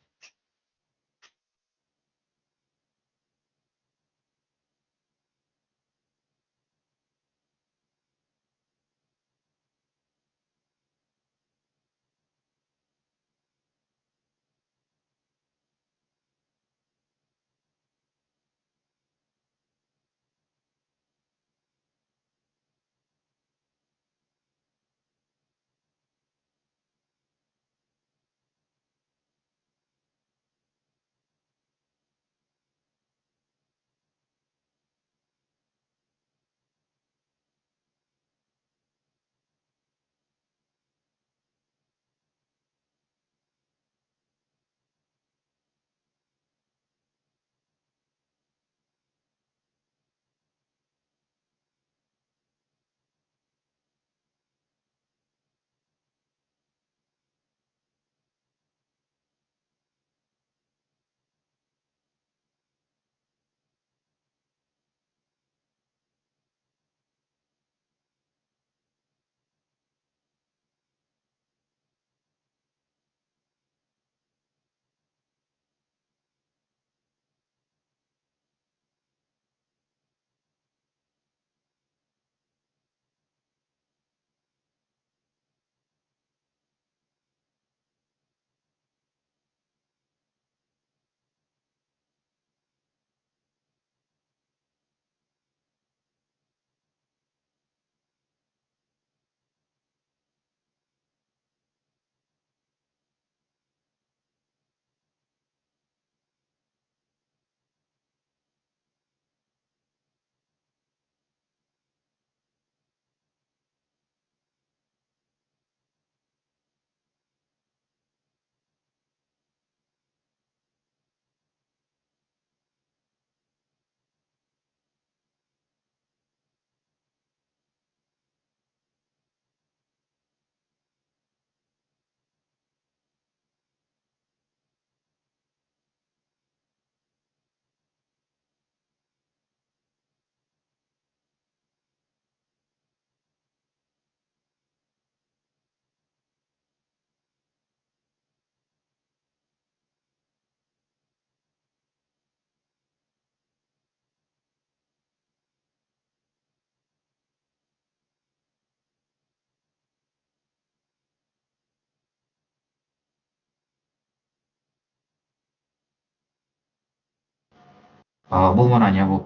Bu mau nanya, Bu.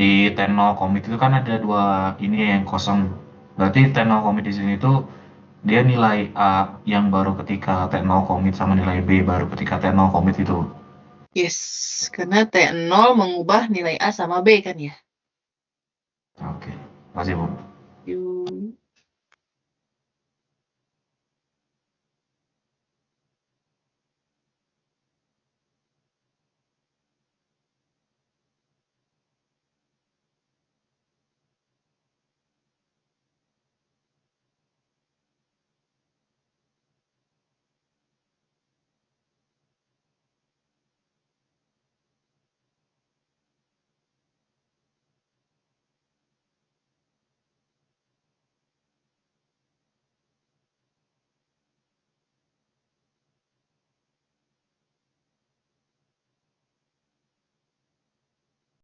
di T0 commit itu kan ada dua ini yang kosong. Berarti T0 commit di sini tuh dia nilai A yang baru ketika T0 commit sama nilai B baru ketika T0 commit itu. Yes, karena T0 mengubah nilai A sama B kan ya. Oke. Makasih, Bu. Yuk.